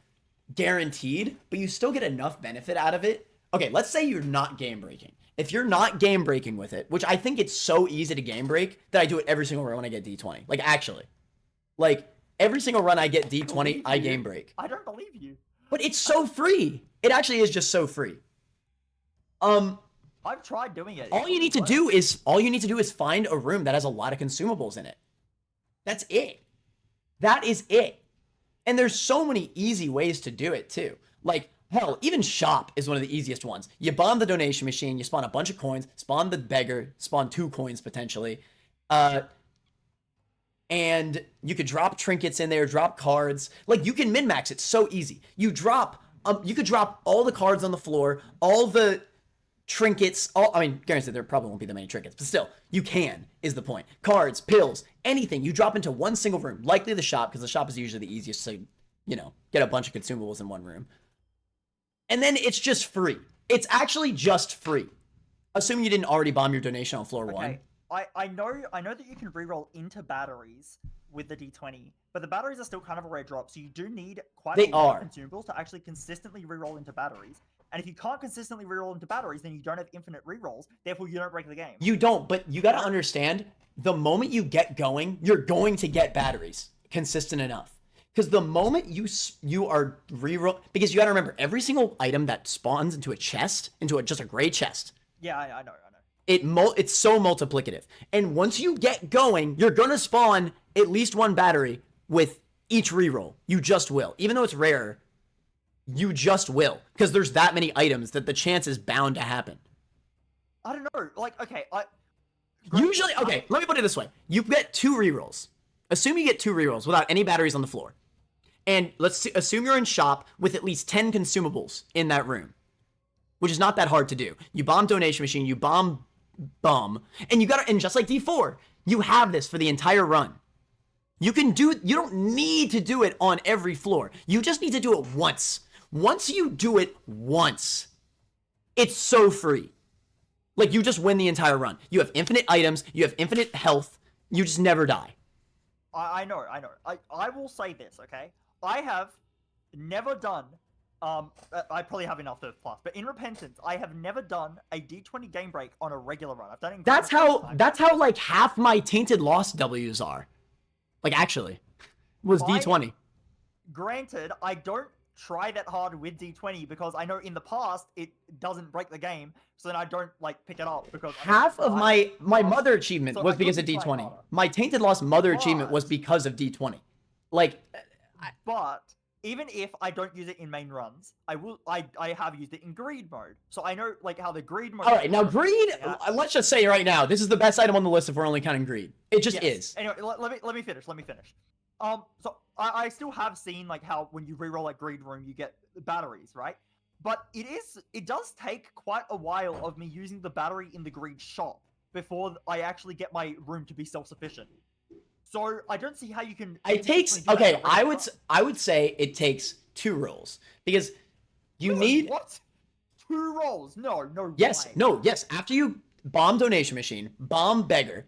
guaranteed, but you still get enough benefit out of it. Okay, let's say you're not game breaking. If you're not game breaking with it, which I think it's so easy to game break that I do it every single run when I get D20. Like, actually. Like, every single run I get D20, I game break. I don't believe you. But it's so free. It actually is just so free. I've tried doing it. All you need to do is find a room that has a lot of consumables in it. That's it. That is it. And there's so many easy ways to do it too. Like, hell, even shop is one of the easiest ones. You bomb the donation machine, you spawn a bunch of coins, spawn the beggar, spawn 2 coins potentially. And you could drop trinkets in there, drop cards. Like, you can min-max it so easy. You could drop all the cards on the floor, all the trinkets, I mean, granted, there probably won't be that many trinkets, but still, you can, is the point. Cards, pills, anything, you drop into one single room, likely the shop, because the shop is usually the easiest to, you know, get a bunch of consumables in one room. And then it's just free. It's actually just free. Assuming you didn't already bomb your donation on floor 1. I know that you can reroll into batteries with the D20, but the batteries are still kind of a rare drop, so you do need quite a lot of consumables to actually consistently reroll into batteries. And if you can't consistently reroll into batteries, then you don't have infinite rerolls. Therefore, you don't break the game. You don't, but you got to understand, the moment you get going, you're going to get batteries consistent enough. Because the moment you are reroll, because you got to remember, every single item that spawns into a chest, just a gray chest. Yeah, I know. It's so multiplicative. And once you get going, you're going to spawn at least 1 battery with each reroll. You just will. Even though it's rare, you just will. Because there's that many items that the chance is bound to happen. I don't know. Like, okay, Usually, okay, let me put it this way. You get 2 rerolls. Assume you get 2 rerolls without any batteries on the floor. And let's assume you're in shop with at least 10 consumables in that room, which is not that hard to do. You bomb donation machine, you bomb bum. And you gotta, and just like D4, you have this for the entire run. You don't need to do it on every floor. You just need to do it once. Once you do it once, it's so free. Like, you just win the entire run. You have infinite items, you have infinite health, you just never die. I know. I will say this, okay? I have never done, I probably have enough to plus, but in Repentance, I have never done a D20 game break on a regular run. I've done it in That's how like half my Tainted Lost W's are. Like, actually, was D20. Granted, I don't try that hard with D20 because I know in the past it doesn't break the game, so then I don't like pick it up because half of my mother achievement was because of D20. My Tainted Lost mother achievement was because of D20. Like, but even if I don't use it in main runs, I have used it in greed mode, so I know like how the greed mode. All right, now greed. Let's just say right now, this is the best item on the list if we're only counting greed. It just is. Anyway, let me finish. So I still have seen like how when you reroll like greed room, you get batteries, right? But it does take quite a while of me using the battery in the greed shop before I actually get my room to be self-sufficient. So I don't see how you can. It takes I would say it takes 2 rolls because you need what? 2 rolls? No. Yes, way. no, yes. After you bomb donation machine, bomb beggar,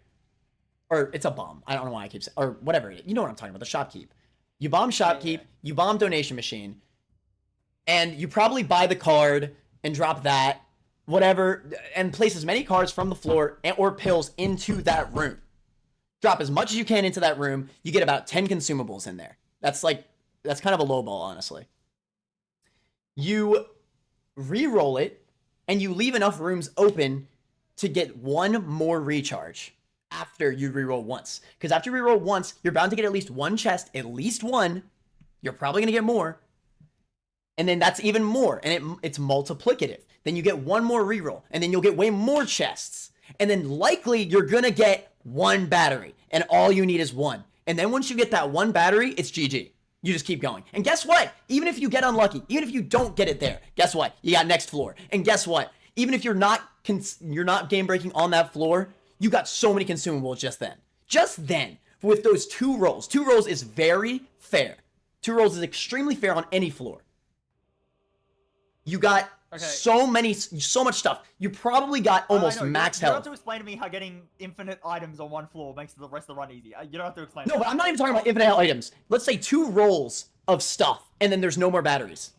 or it's a bomb. I don't know why I keep saying, or whatever. You know what I'm talking about? The shopkeep. You bomb shopkeep. Yeah. You bomb donation machine, and you probably buy the card and drop that, whatever, and place as many cards from the floor or pills into that room. Drop as much as you can into that room. You get about 10 consumables in there. That's kind of a low ball, honestly. You re-roll it, and you leave enough rooms open to get 1 more recharge after you re-roll once. Because after you re-roll once, you're bound to get at least 1 chest, at least 1. You're probably going to get more. And then that's even more, and it's multiplicative. Then you get 1 more re-roll, and then you'll get way more chests. And then likely you're going to get 1 battery, and all you need is 1. And then once you get that 1 battery, it's GG. You just keep going. And guess what? Even if you get unlucky, even if you don't get it there, guess what? You got next floor. And guess what? Even if you're not game breaking on that floor, you got so many consumables just then. Just then, with those 2 rolls. 2 rolls is very fair. 2 rolls is extremely fair on any floor. You got so much stuff. You probably got almost max health. You don't have to explain to me how getting infinite items on 1 floor makes the rest of the run easy. You don't have to explain. No, but I'm not even talking about infinite items. Let's say 2 rolls of stuff, and then there's no more batteries.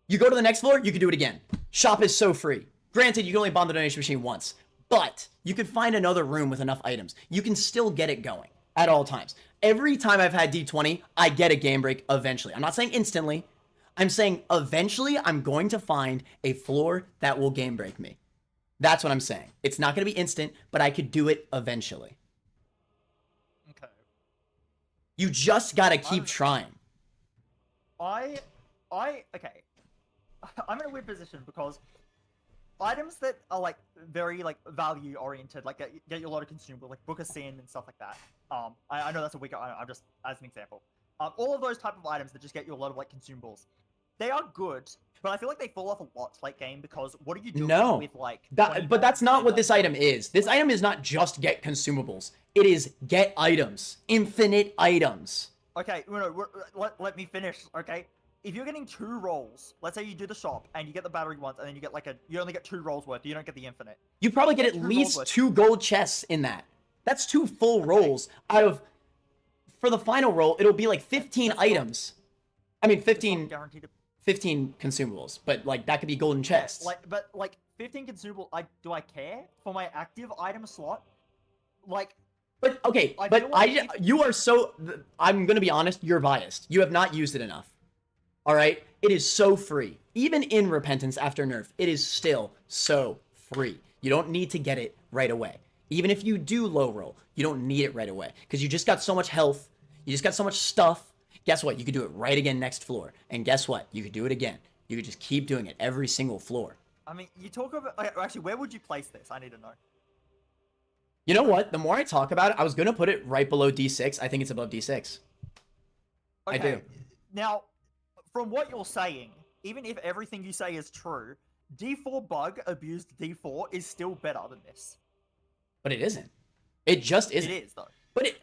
You go to the next floor, you can do it again. Shop is so free. Granted, you can only bomb the donation machine once, but you could find another room with enough items. You can still get it going at all times. Every time I've had D20, I get a game break eventually. I'm not saying instantly. I'm saying eventually I'm going to find a floor that will game break me. That's what I'm saying. It's not going to be instant, but I could do it eventually. Okay. You just got to keep trying. Okay. I'm in a weird position because items that are like very like value oriented, like get you a lot of consumable, like Book of Sin and stuff like that. I know that's a weaker item. I'm just as an example. All of those type of items that just get you a lot of like consumables. They are good, but I feel like they fall off a lot late game because what are you doing with like... But that's not what this item is. This item is not just get consumables. It is get items. Infinite items. Okay, let me finish, okay? If you're getting 2 rolls, let's say you do the shop and you get the battery once and then you get like you only get 2 rolls worth, you don't get the infinite. You probably get at least 2 gold chests in that. That's 2 full rolls out of... For the final roll, it'll be like 15 items. I mean, 15 consumables, but like that could be golden chests. But 15 consumable. Do I care for my active item slot? Like, but okay, you are so. I'm gonna be honest. You're biased. You have not used it enough. All right, it is so free. Even in Repentance after nerf, it is still so free. You don't need to get it right away. Even if you do low roll, you don't need it right away because you just got so much health. You just got so much stuff. Guess what? You could do it right again next floor. And guess what? You could do it again. You could just keep doing it every single floor. I mean, you talk about... Actually, where would you place this? I need to know. You know what? The more I talk about it, I was going to put it right below D6. I think it's above D6. Okay. I do. Now, from what you're saying, even if everything you say is true, D4 bug abused D4 is still better than this. But it isn't. It just isn't. It is though. But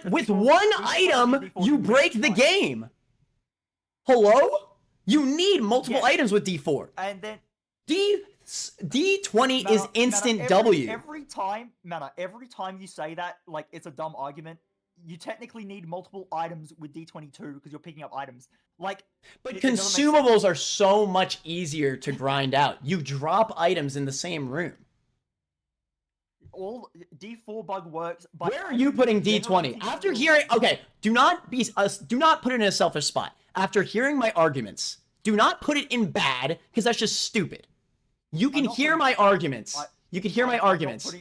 with D4 one D4 item, D4 you can break win, the right? game. Hello? You need multiple Yes. items with D4. And then D20 is instant W. Every time you say that, like it's a dumb argument. You technically need multiple items with D22 because you're picking up items. Like, But it doesn't make sense. consumables are so much easier to grind out. You drop items in the same room. All D4 bug works. By Where are you putting generally D20? After hearing, okay, do not put it in a selfish spot. After hearing my arguments, do not put it in bad because that's just stupid. You can hear my arguments. You can hear my arguments.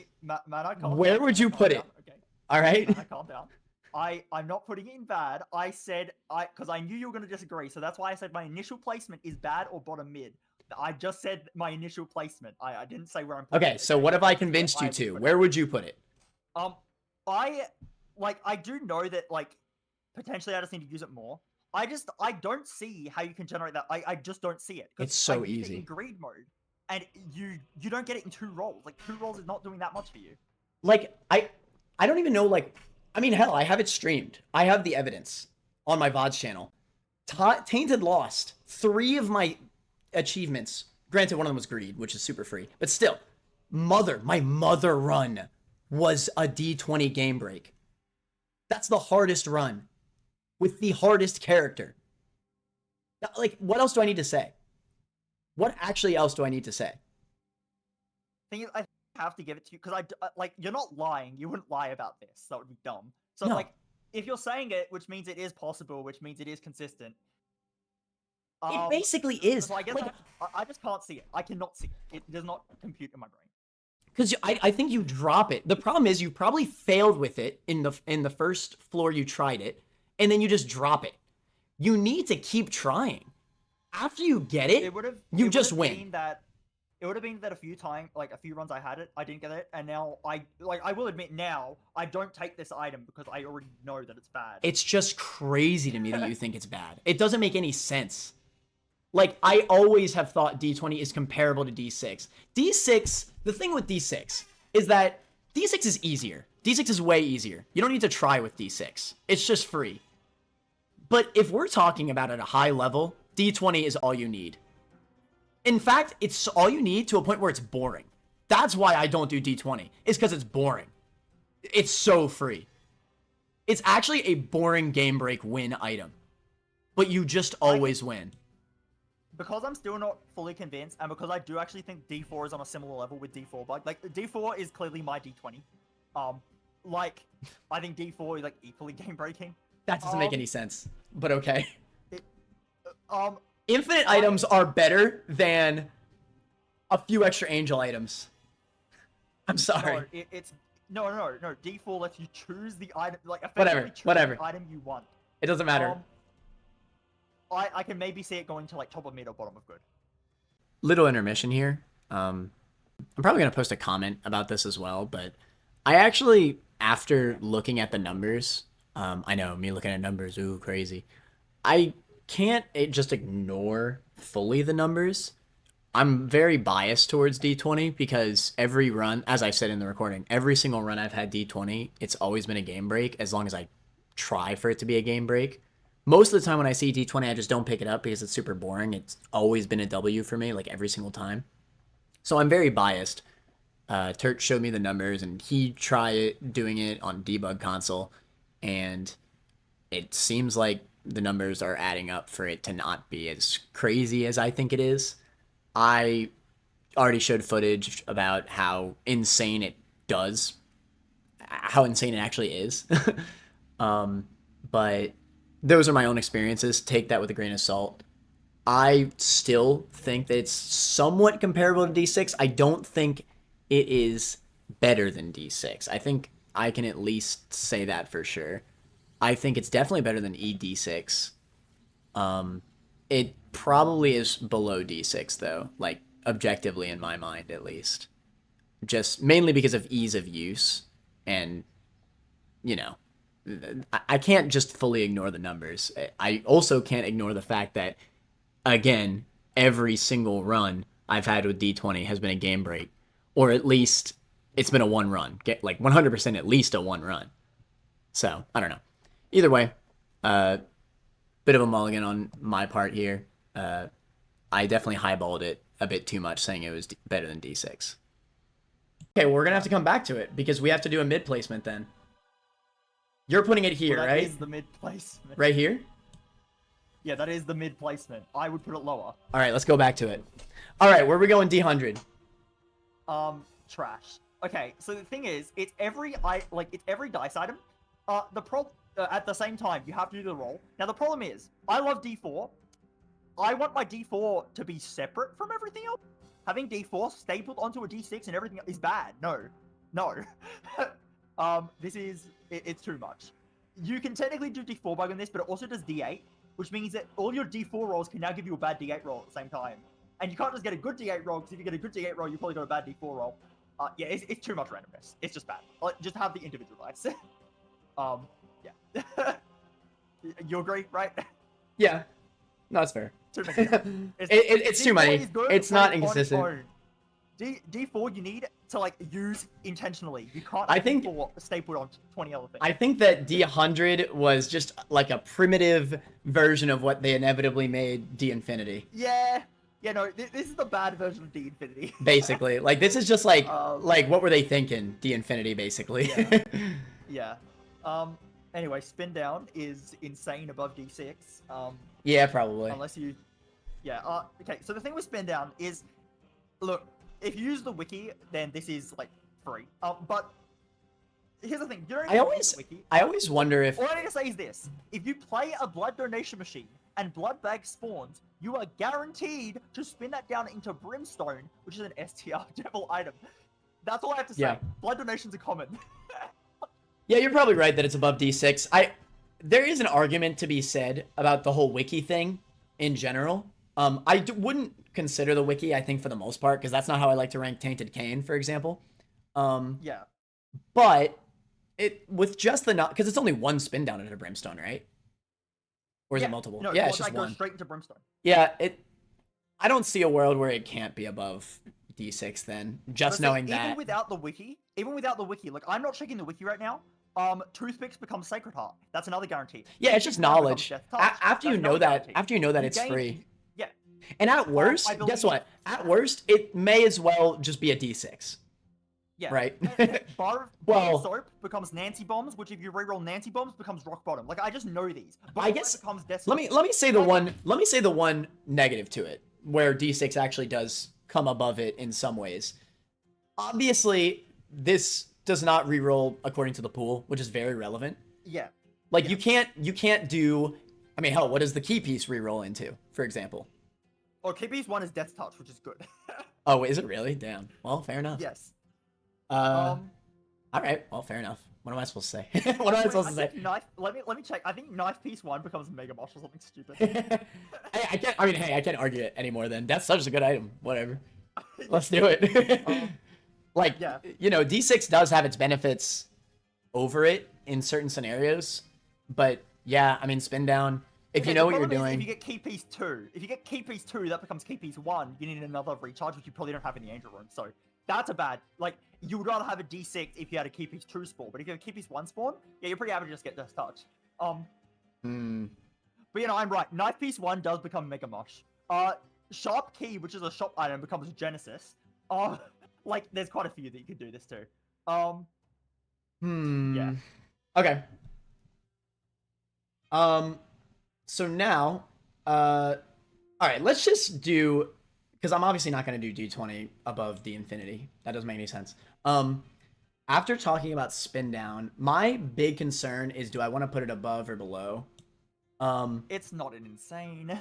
Where would you put it? Okay. All right. Calm down. I'm not putting it in bad. I said because I knew you were going to disagree, so that's why I said my initial placement is bad or bottom mid. I just said my initial placement. I didn't say where I'm putting Okay, it. so what have I convinced you to? Where would you put it? I do know that like potentially I just need to use it more. I don't see how you can generate that. I just don't see it. It's so I use it easy. in greed mode, and you don't get it in 2 rolls. Like 2 rolls is not doing that much for you. Like I don't even know. Like, I mean, hell, I have it streamed. I have the evidence on my VODs channel. Tainted Lost. 3 of my achievements. Granted, one of them was greed, which is super free, but still, my mother run was a D20 game break. That's the hardest run with the hardest character. Like, what else do I need to say? What actually else do I need to say? Thing is, I have to give it to you because like you're not lying. You wouldn't lie about this. That would be dumb. So No. like, if you're saying it, which means it is possible, which means it is consistent. It basically is. So I guess like, I just can't see it. I cannot see it. It does not compute in my brain. Because I think you drop it. The problem is you probably failed with it in the first floor you tried it, and then you just drop it. You need to keep trying. After you get it, you just win. It would have been that a few runs I had it, I didn't get it, and now I will admit now I don't take this item because I already know that it's bad. It's just crazy to me that you think it's bad. It doesn't make any sense. Like, I always have thought D20 is comparable to D6. D6, the thing with D6 is that D6 is easier. D6 is way easier. You don't need to try with D6. It's just free. But if we're talking about at a high level, D20 is all you need. In fact, it's all you need to a point where it's boring. That's why I don't do D20. It's because it's boring. It's so free. It's actually a boring game break win item. But you just always win. Because I'm still not fully convinced, and because I do actually think D4 is on a similar level with D4 bug. Like, D4 is clearly my D20. Like, I think D4 is, like, equally game-breaking. That doesn't make any sense, but okay. Infinite I- items are better than a few extra angel items. I'm sorry. No, D4 lets you choose the item, like, Whatever, effectively choose whatever. the item you want. It doesn't matter. I can maybe see it going to, like, top of mid or bottom of good. Little intermission here. I'm probably going to post a comment about this as well, but I actually, after looking at the numbers, I know, me looking at numbers, ooh, crazy. I can't just ignore fully the numbers. I'm very biased towards D20 because every run, as I said in the recording, every single run I've had D20, it's always been a game break as long as I try for it to be a game break. Most of the time when I see D20, I just don't pick it up because it's super boring. It's always been a W for me, like every single time. So I'm very biased. Turt showed me the numbers and he tried doing it on debug console, and it seems like the numbers are adding up for it to not be as crazy as I think it is. I already showed footage about how insane it does, how insane it actually is. But those are my own experiences. Take that with a grain of salt. I still think that it's somewhat comparable to D6. I don't think it is better than D6. I think I can at least say that for sure. I think it's definitely better than ED6. It probably is below D6 though, like objectively in my mind at least. Just mainly because of ease of use, and you know, I can't just fully ignore the numbers. I also can't ignore the fact that, again, every single run I've had with D20 has been a game break, or at least it's been a one run, like 100% at least a one run. So I don't know. Either way, bit of a mulligan on my part here. I definitely highballed it a bit too much, saying it was better than D6. Okay, well, we're gonna have to come back to it because we have to do a mid placement then. You're putting it here, Well, right? That is the mid placement. Right here? Yeah, that is the mid placement. I would put it lower. All right, let's go back to it. All right, where are we going? D100. Trash. Okay, so the thing is, it's every dice item. At the same time, you have to do the roll. Now the problem is, I love D4. I want my D4 to be separate from everything else. Having D4 stapled onto a D6 and everything is bad. No. It's too much. You can technically do D4 bug on this, but it also does D8, which means that all your D4 rolls can now give you a bad D8 roll at the same time. And you can't just get a good D8 roll, because if you get a good D8 roll, you probably got a bad D4 roll. Yeah, it's too much randomness. It's just bad. Just have the individual dice. Yeah. You agree, right? Yeah. No, that's fair. Too many. It's too many. It's not inconsistent. D4 you need to like use intentionally. You can't staple on 20 other things. I think that D100 was just like a primitive version of what they inevitably made D Infinity. Yeah. Yeah, no, this is the bad version of D Infinity. Basically. Like this is just like what were they thinking? D Infinity basically. Yeah. Anyway, spin down is insane above D6. Yeah, probably. Unless you okay, so the thing with spin down is, look, if you use the wiki, then this is like free. But here's the thing: you don't. I always wonder if. All I need to say is this: if you play a blood donation machine and blood bag spawns, you are guaranteed to spin that down into brimstone, which is an STR devil item. That's all I have to say. Yeah. Blood donations are common. Yeah, you're probably right that it's above D6. There is an argument to be said about the whole wiki thing in general. Wouldn't consider the wiki, I think, for the most part, because that's not how I like to rank Tainted Cain, for example. Yeah. But with just the because it's only one spin down into Brimstone, right? Or is it multiple? No, yeah, it's just one. Goes straight into Brimstone. Yeah, I don't see a world where it can't be above D6 then. Just knowing that. Even without the wiki, like I'm not checking the wiki right now. Toothpicks becomes Sacred Heart. That's another guarantee. Yeah, it's just knowledge. After you know that, it's free. Yeah. And at worst, guess what? At worst, it may as well just be a D6. Yeah. Right. Bar of Soap becomes Nancy Bombs, which if you reroll Nancy Bombs becomes Rock Bottom. Like I just know these. I guess becomes let me say the one negative to it, where D6 actually does come above it in some ways. Obviously, this does not reroll according to the pool, which is very relevant. Yeah. Like you can't do. I mean, hell, what does the key piece reroll into, for example? Or key piece 1 is Death Touch, which is good. Oh, is it really? Damn. Well, fair enough. Yes. All right. Well, fair enough. What am I supposed to say? What am I supposed to say? Knife. Let me check. I think Knife Piece 1 becomes Mega Mosh or something stupid. I can't argue it anymore. Then that's such a good item. Whatever. Let's do it. D6 does have its benefits over it in certain scenarios, but yeah, I mean, spin down. If you know what you're doing. If you get key piece 2, that becomes key piece 1. You need another recharge, which you probably don't have in the Angel Room. So that's a bad. Like you would rather have a D6 if you had a key piece 2 spawn, but if you have a key piece 1 spawn, yeah, you're pretty average. Just get Death Touch. But I'm right. Knife piece 1 does become Mega Mosh. Sharp Key, which is a shop item, becomes Genesis. Like there's quite a few that you could do this to. Yeah. Okay. So now, all right, let's just do, because I'm obviously not going to do D20 above D Infinity. That doesn't make any sense. After talking about spin down, my big concern is, do I want to put it above or below? It's not an insane.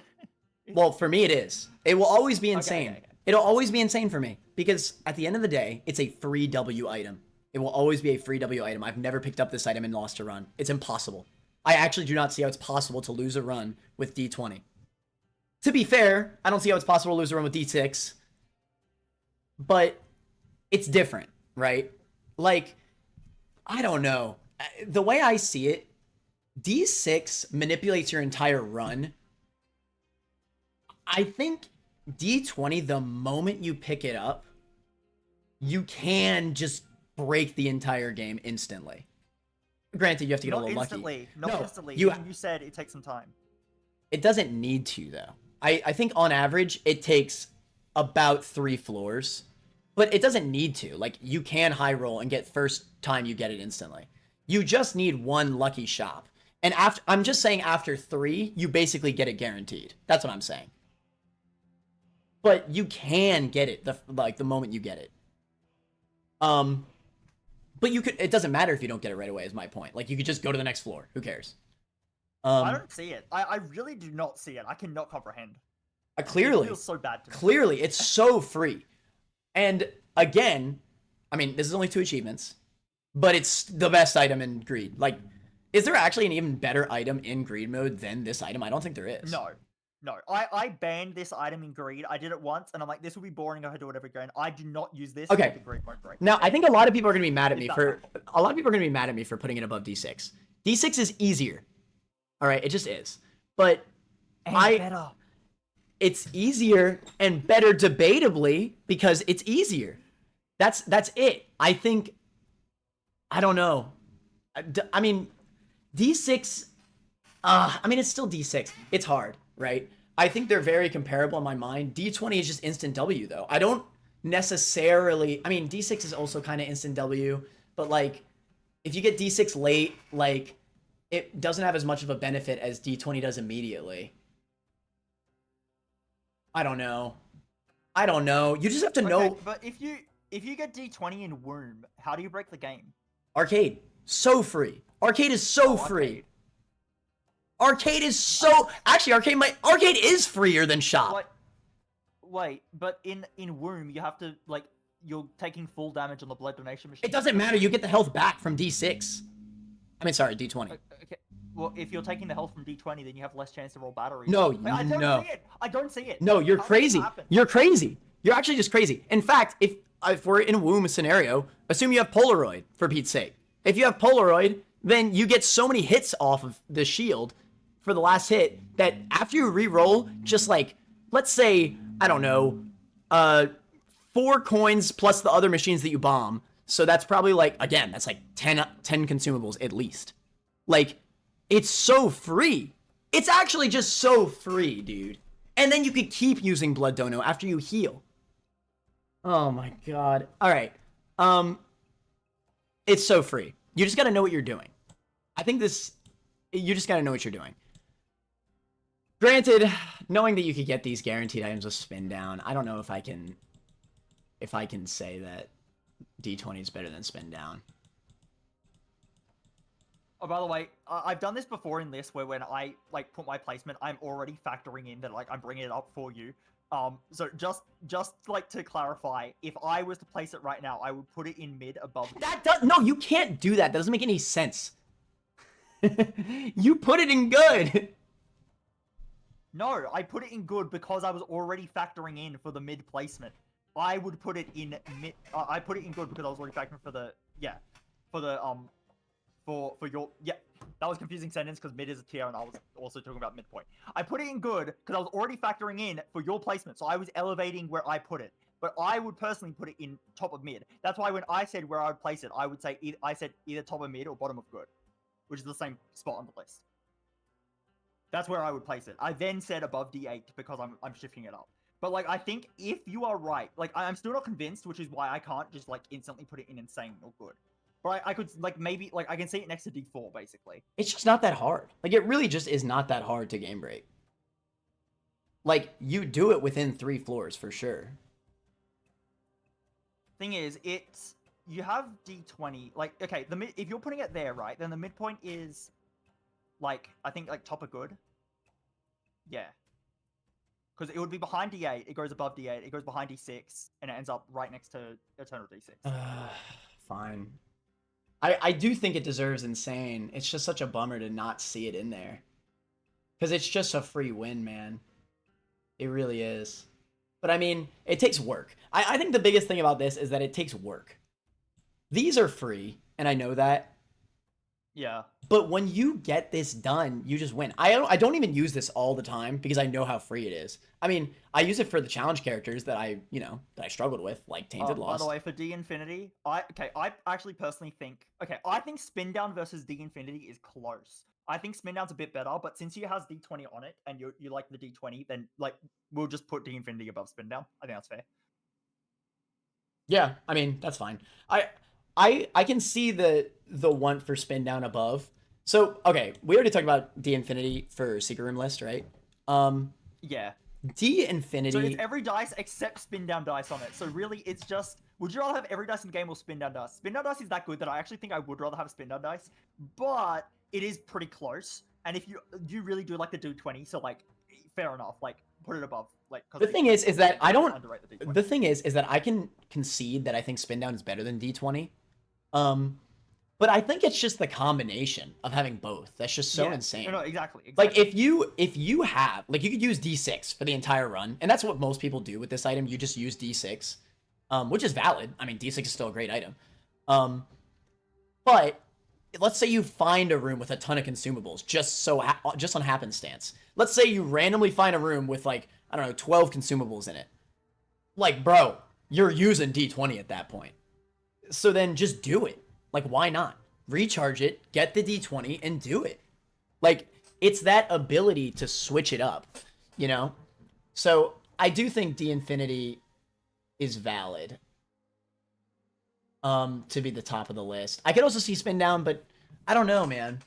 Well, for me, it is. It will always be insane. Okay. It'll always be insane for me, because at the end of the day, it's a free W item. It will always be a free W item. I've never picked up this item and lost a run. It's impossible. I actually do not see how it's possible to lose a run with D20. To be fair, I don't see how it's possible to lose a run with D6. But it's different, right? Like, I don't know. The way I see it, D6 manipulates your entire run. I think D20, the moment you pick it up, you can just break the entire game instantly. Granted, you have to get a little lucky. Not instantly. You said it takes some time. It doesn't need to, though. I think on average, it takes about 3 floors. But it doesn't need to. Like, you can high roll and get first time you get it instantly. You just need 1 lucky shop. And I'm just saying after 3, you basically get it guaranteed. That's what I'm saying. But you can get it the moment you get it. But it doesn't matter if you don't get it right away, is my point. Like, you could just go to the next floor. Who cares? I don't see it. I really do not see it. I cannot comprehend. Clearly. It feels so bad to me. Clearly, it's so free. And again, I mean, this is only 2 achievements, but it's the best item in Greed. Like, is there actually an even better item in Greed mode than this item? I don't think there is. No. I banned this item in Greed. I did it once, and I'm like, this will be boring if I do it ever again. I do not use this. Okay. Greed mode break. Now, I think a lot of people are gonna be mad at me for putting it above D6. D6 is easier. All right, it just is. But better. It's easier and better debatably because it's easier. That's it. I think, I don't know. I mean, D6, I mean, it's still D6. It's hard, right? I think they're very comparable in my mind. D20 is just instant W, though. I don't necessarily, I mean, D6 is also kind of instant W, but like, if you get D6 late, like, it doesn't have as much of a benefit as D20 does immediately. I don't know. You just have to know. But if you get D20 in Womb, how do you break the game? Arcade. So free. Arcade is so free. Arcade is so... Actually, Arcade is freer than Shop. Wait, but in Womb, you have to, like, you're taking full damage on the blood donation machine. It doesn't matter. You get the health back from D6. I mean, sorry, D20. Okay. Well, if you're taking the health from D20, then you have less chance to roll batteries. No, I don't see it. No, you're crazy. You're crazy. You're actually just crazy. In fact, if we're in a Womb scenario, assume you have Polaroid, for Pete's sake. If you have Polaroid, then you get so many hits off of the shield for the last hit that after you re-roll, just like, let's say, I don't know, 4 coins plus the other machines that you bomb. So that's probably like, again, that's like 10 consumables at least. Like, it's so free. It's actually just so free, dude. And then you could keep using Blood Dono after you heal. Oh my god. Alright. It's so free. You just gotta know what you're doing. I think you just gotta know what you're doing. Granted, knowing that you could get these guaranteed items with Spin Down, I don't know if I can say that D20 is better than Spin Down. Oh, by the way, I've done this before in this, where when I like put my placement, I'm already factoring in that like I'm bringing it up for you. So just like to clarify, if I was to place it right now, I would put it in mid above. No, you can't do that. That doesn't make any sense. You put it in good. No, I put it in good because I was already factoring in for the mid placement. I would put it in mid. I put it in good because I was already factoring for the for your that was a confusing sentence because mid is a tier and I was also talking about midpoint. I put it in good because I was already factoring in for your placement, so I was elevating where I put it. But I would personally put it in top of mid. That's why when I said where I would place it, I would say I said either top of mid or bottom of good, which is the same spot on the list. That's where I would place it. I then said above D8 because I'm shifting it up. But like I think if you are right, like I'm still not convinced, which is why I can't just like instantly put it in insane or good. But I could, like, maybe, like, I can see it next to D4, basically. It's just not that hard. Like, it really just is not that hard to game break. Like, you do it within 3 floors, for sure. Thing is, you have D20, like, okay, if you're putting it there, right, then the midpoint is, like, I think, like, top of good. Yeah. Because it would be behind D8, it goes above D8, it goes behind D6, and it ends up right next to Eternal D6. Fine. I do think it deserves insane. It's just such a bummer to not see it in there. Because it's just a free win, man. It really is. But I mean, it takes work. I think the biggest thing about this is that it takes work. These are free, and I know that. Yeah. But when you get this done, you just win. I don't even use this all the time because I know how free it is. I mean, I use it for the challenge characters that I struggled with, like Tainted By the Lost. way, for D Infinity, I actually personally think I think Spin Down versus D Infinity is close. I think Spin Down's a bit better, but since he has D20 on it and you like the D20, then like we'll just put D Infinity above Spin Down. I think that's fair. Yeah, I mean, that's fine. I can see the want for Spin Down above. So, okay, we already talked about D Infinity for Secret Room list, right? Um Yeah. D So Infinity. it's every dice except Spin Down dice on it. So really, it's just would you rather have every dice in the game or Spin Down dice? Spin Down dice is that good that I actually think I would rather have Spin Down dice, but it is pretty close. And if you really do like the D20, so like fair enough, like put it above. Like The thing is that I don't. underrate the D20. The thing is that I can concede that I think Spin Down is better than D20. Um, but I think it's just the combination of having both that's just so Yeah. insane. No, exactly. Like if you have like you could use D6 for the entire run, and that's what most people do with this item. You just use D6, which is valid. I mean, D6 is still a great item. But let's say you find a room with a ton of consumables, just on happenstance. Let's say you randomly find a room with like I don't know 12 consumables in it. Like, bro, you're using D20 at that point. So then just do it. Like, why not? Recharge it, get the D20, and do it. Like, it's that ability to switch it up, you know? So I do think D Infinity is valid. To be the top of the list. I could also see Spin Down, but I don't know, man.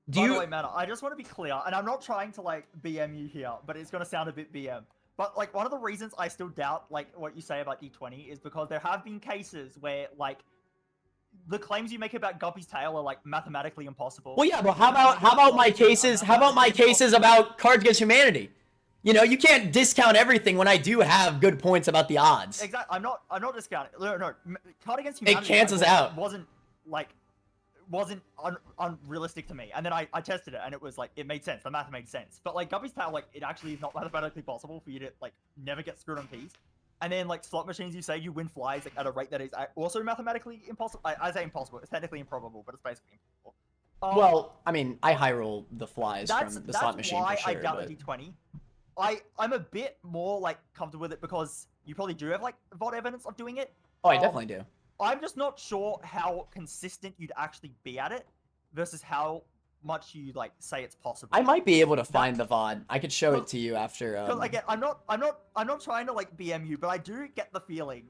By the way, Matt, I just want to be clear, and I'm not trying to like BM you here, but it's gonna sound a bit BM. But like one of the reasons I still doubt like what you say about D20 is because there have been cases where like the claims you make about Guppy's tail are like mathematically impossible. Well, yeah, but how about my cases? How about my cases about Cards Against Humanity? You know, you can't discount everything when I do have good points about the odds. Exactly. I'm not discounting. No. Card Against Humanity. It cancels out. Wasn't unrealistic to me. And then I tested it and it was like it made sense. The math made sense. But like Guppy's tail, like it actually is not mathematically possible for you to like never get screwed on keys. And then like slot machines, you say you win flies like, at a rate that is also mathematically impossible. I say impossible. It's technically improbable, but it's basically impossible. Well, I mean, I high roll the flies from the slot machine That's for why sure. I doubt But the D20. I'm a bit more like comfortable with it because you probably do have like VOD evidence of doing it. oh, I definitely do. I'm just not sure how consistent you'd actually be at it versus how much you like say it's possible. I might be able to find the VOD. I could show it to you after. Because again, I'm not trying to like BM you, but I do get the feeling,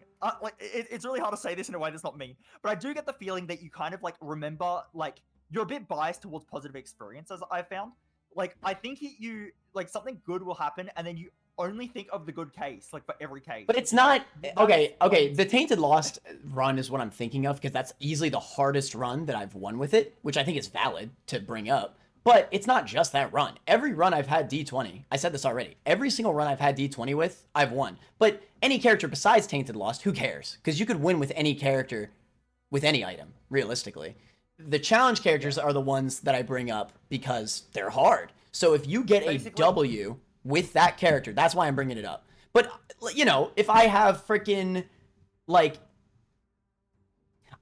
it's really hard to say this in a way that's not mean, but I do get the feeling that you kind of like remember, like you're a bit biased towards positive experiences. I found, like I think you like something good will happen, and then you only think of the good case, like for every case. But it's not okay. The Tainted Lost run is what I'm thinking of because that's easily the hardest run that I've won with it, which I think is valid to bring up. But it's not just that run. Every run I've had D20, I said this already. Every single run I've had D20 with, I've won. But any character besides Tainted Lost, who cares? Because you could win with any character, with any item, realistically. The challenge characters are the ones that I bring up because they're hard. So if you get a W with that character, that's why I'm bringing it up. But, you know, if I have freaking, like,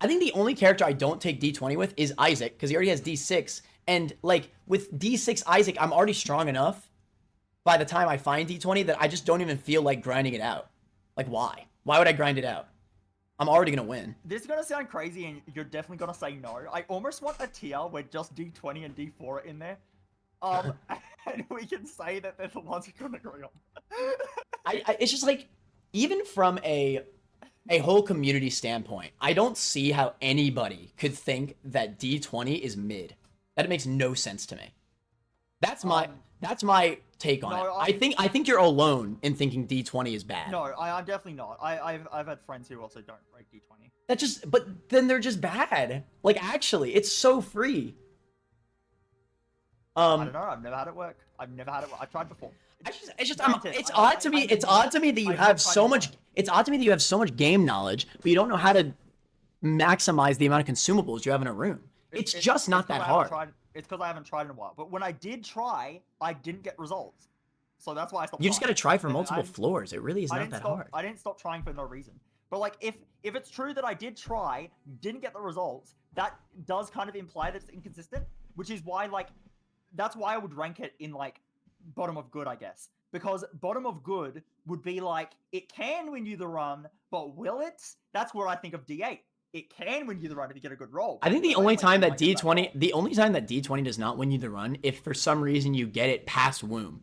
I think the only character I don't take D20 with is Isaac, because he already has D6. And, like, with D6 Isaac, I'm already strong enough by the time I find D20 that I just don't even feel like grinding it out. Like, why? Why would I grind it out? I'm already going to win. This is going to sound crazy, and you're definitely going to say no. I almost want a tier where just D20 and D4 are in there. And we can say that they're the ones we couldn't agree on. It's just like, even from a whole community standpoint, I don't see how anybody could think that D20 is mid. That makes no sense to me. That's my take on it. I think you're alone in thinking D20 is bad. No, I'm definitely not. I've had friends who also don't rate D20. But then they're just bad. Like, actually, it's so free. I don't know. I've never had it work. I've tried before. It's odd to me. It's odd to me that you have so much. It's odd to me that you have so much game knowledge, but you don't know how to maximize the amount of consumables you have in a room. It's just not that hard. It's because I haven't tried in a while. But when I did try, I didn't get results. So that's why I stopped. You just got to try for multiple floors. It really is not that hard. I didn't stop trying for no reason. But like, if it's true that I did try, didn't get the results, that does kind of imply that it's inconsistent, which is why like, that's why I would rank it in like bottom of good, I guess, because bottom of good would be like it can win you the run, but will it? That's where I think of D8. It can win you the run if you get a good roll. I think the But only like, time you that might get D20, roll. the only time that D20 does not win you the run, if for some reason you get it past womb.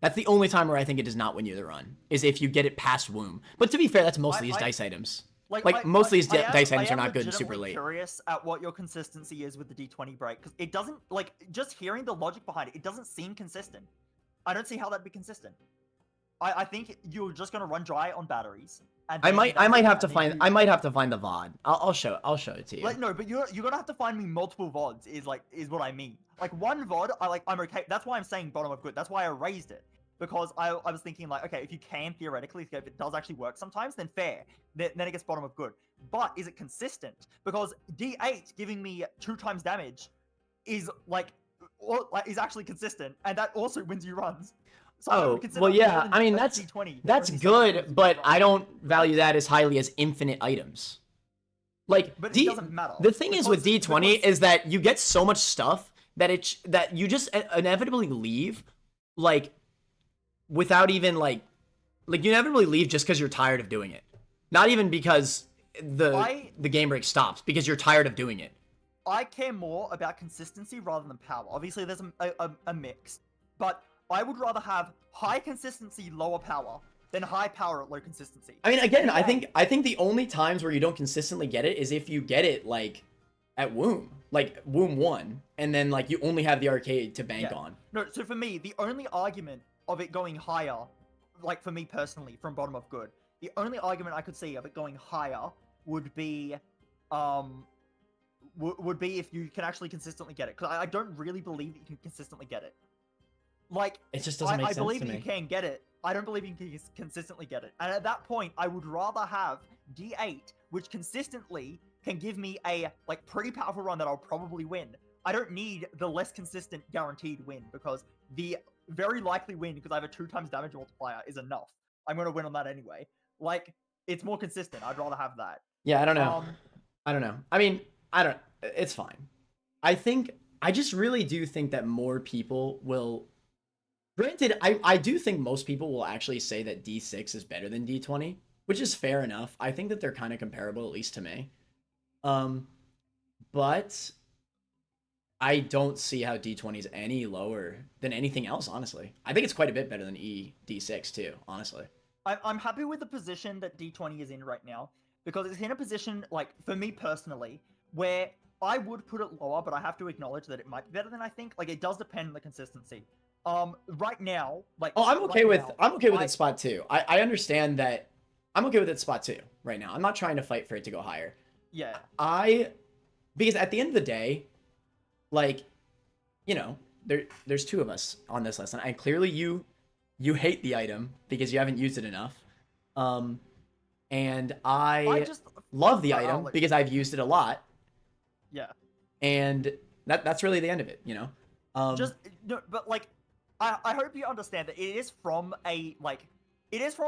That's the only time where I think it does not win you the run, is if you get it past womb. But to be fair, that's most of these dice items. Like most of these dice items are not good super late. I'm curious at what your consistency is with the D20 break, because it doesn't, like, just hearing the logic behind it, it doesn't seem consistent. I don't see how that'd be consistent. I think you're just gonna run dry on batteries. And I might have to find the VOD. I'll show it to you. Like, no, but you're gonna have to find me multiple VODs is what I mean. Like one VOD, I'm okay. That's why I'm saying bottom of good. That's why I raised it. Because I was thinking like, okay, if you can theoretically, if it does actually work sometimes, then fair. Then it gets bottom of good. But is it consistent? Because D8 giving me 2 times damage is like is actually consistent, and that also wins you runs. So well, yeah. I mean, that's D20, that's good, but I don't value that as highly as infinite items. Like, but it doesn't matter. The thing is with D20 is that you get so much stuff that that you just inevitably leave, like, without even like you inevitably leave just because you're tired of doing it. Not even because the game break stops, because you're tired of doing it. I care more about consistency rather than power. Obviously, there's a mix, but I would rather have high consistency, lower power, than high power at low consistency. I mean, again, yeah. I think the only times where you don't consistently get it is if you get it like at womb, like womb 1, and then like you only have the arcade to bank on. No, so for me, the only argument of it going higher, like for me personally, from bottom of good, the only argument I could see of it going higher would be, would be if you can actually consistently get it. Because I don't really believe that you can consistently get it. Like, it just doesn't make sense to me. I believe you can get it. I don't believe you can consistently get it. And at that point, I would rather have D8, which consistently can give me a like pretty powerful run that I'll probably win. I don't need the less consistent guaranteed win, because the very likely win, because I have a 2 times damage multiplier, is enough. I'm going to win on that anyway. Like, it's more consistent. I'd rather have that. Yeah, I don't know. I don't know. I mean, it's fine. I just really do think that more people will... Granted, I do think most people will actually say that D6 is better than D20, which is fair enough. I think that they're kind of comparable, at least to me. But I don't see how D20 is any lower than anything else, honestly. I think it's quite a bit better than D6 too, honestly. I'm happy with the position that D20 is in right now, because it's in a position, like, for me personally, where I would put it lower, but I have to acknowledge that it might be better than I think. Like, it does depend on the consistency. Right now, like... Oh, I'm okay with that spot too. I understand that. I'm okay with that spot too, right now. I'm not trying to fight for it to go higher. Yeah. Because at the end of the day, like, you know, there's 2 of us on this list, and clearly you hate the item because you haven't used it enough. And I just love the item because I've used it a lot. Yeah. And that's really the end of it, you know? But like, I hope you understand that it is from a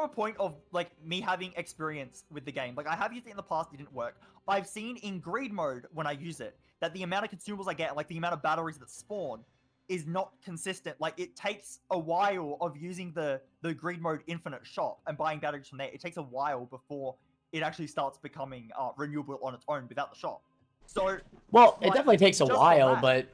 point of, like, me having experience with the game. Like, I have used it in the past, it didn't work. I've seen in greed mode, when I use it, that the amount of consumables I get, like the amount of batteries that spawn, is not consistent. Like, it takes a while of using the greed mode infinite shop and buying batteries from there. It takes a while before it actually starts becoming renewable on its own without the shop. So, well, it definitely takes a while, but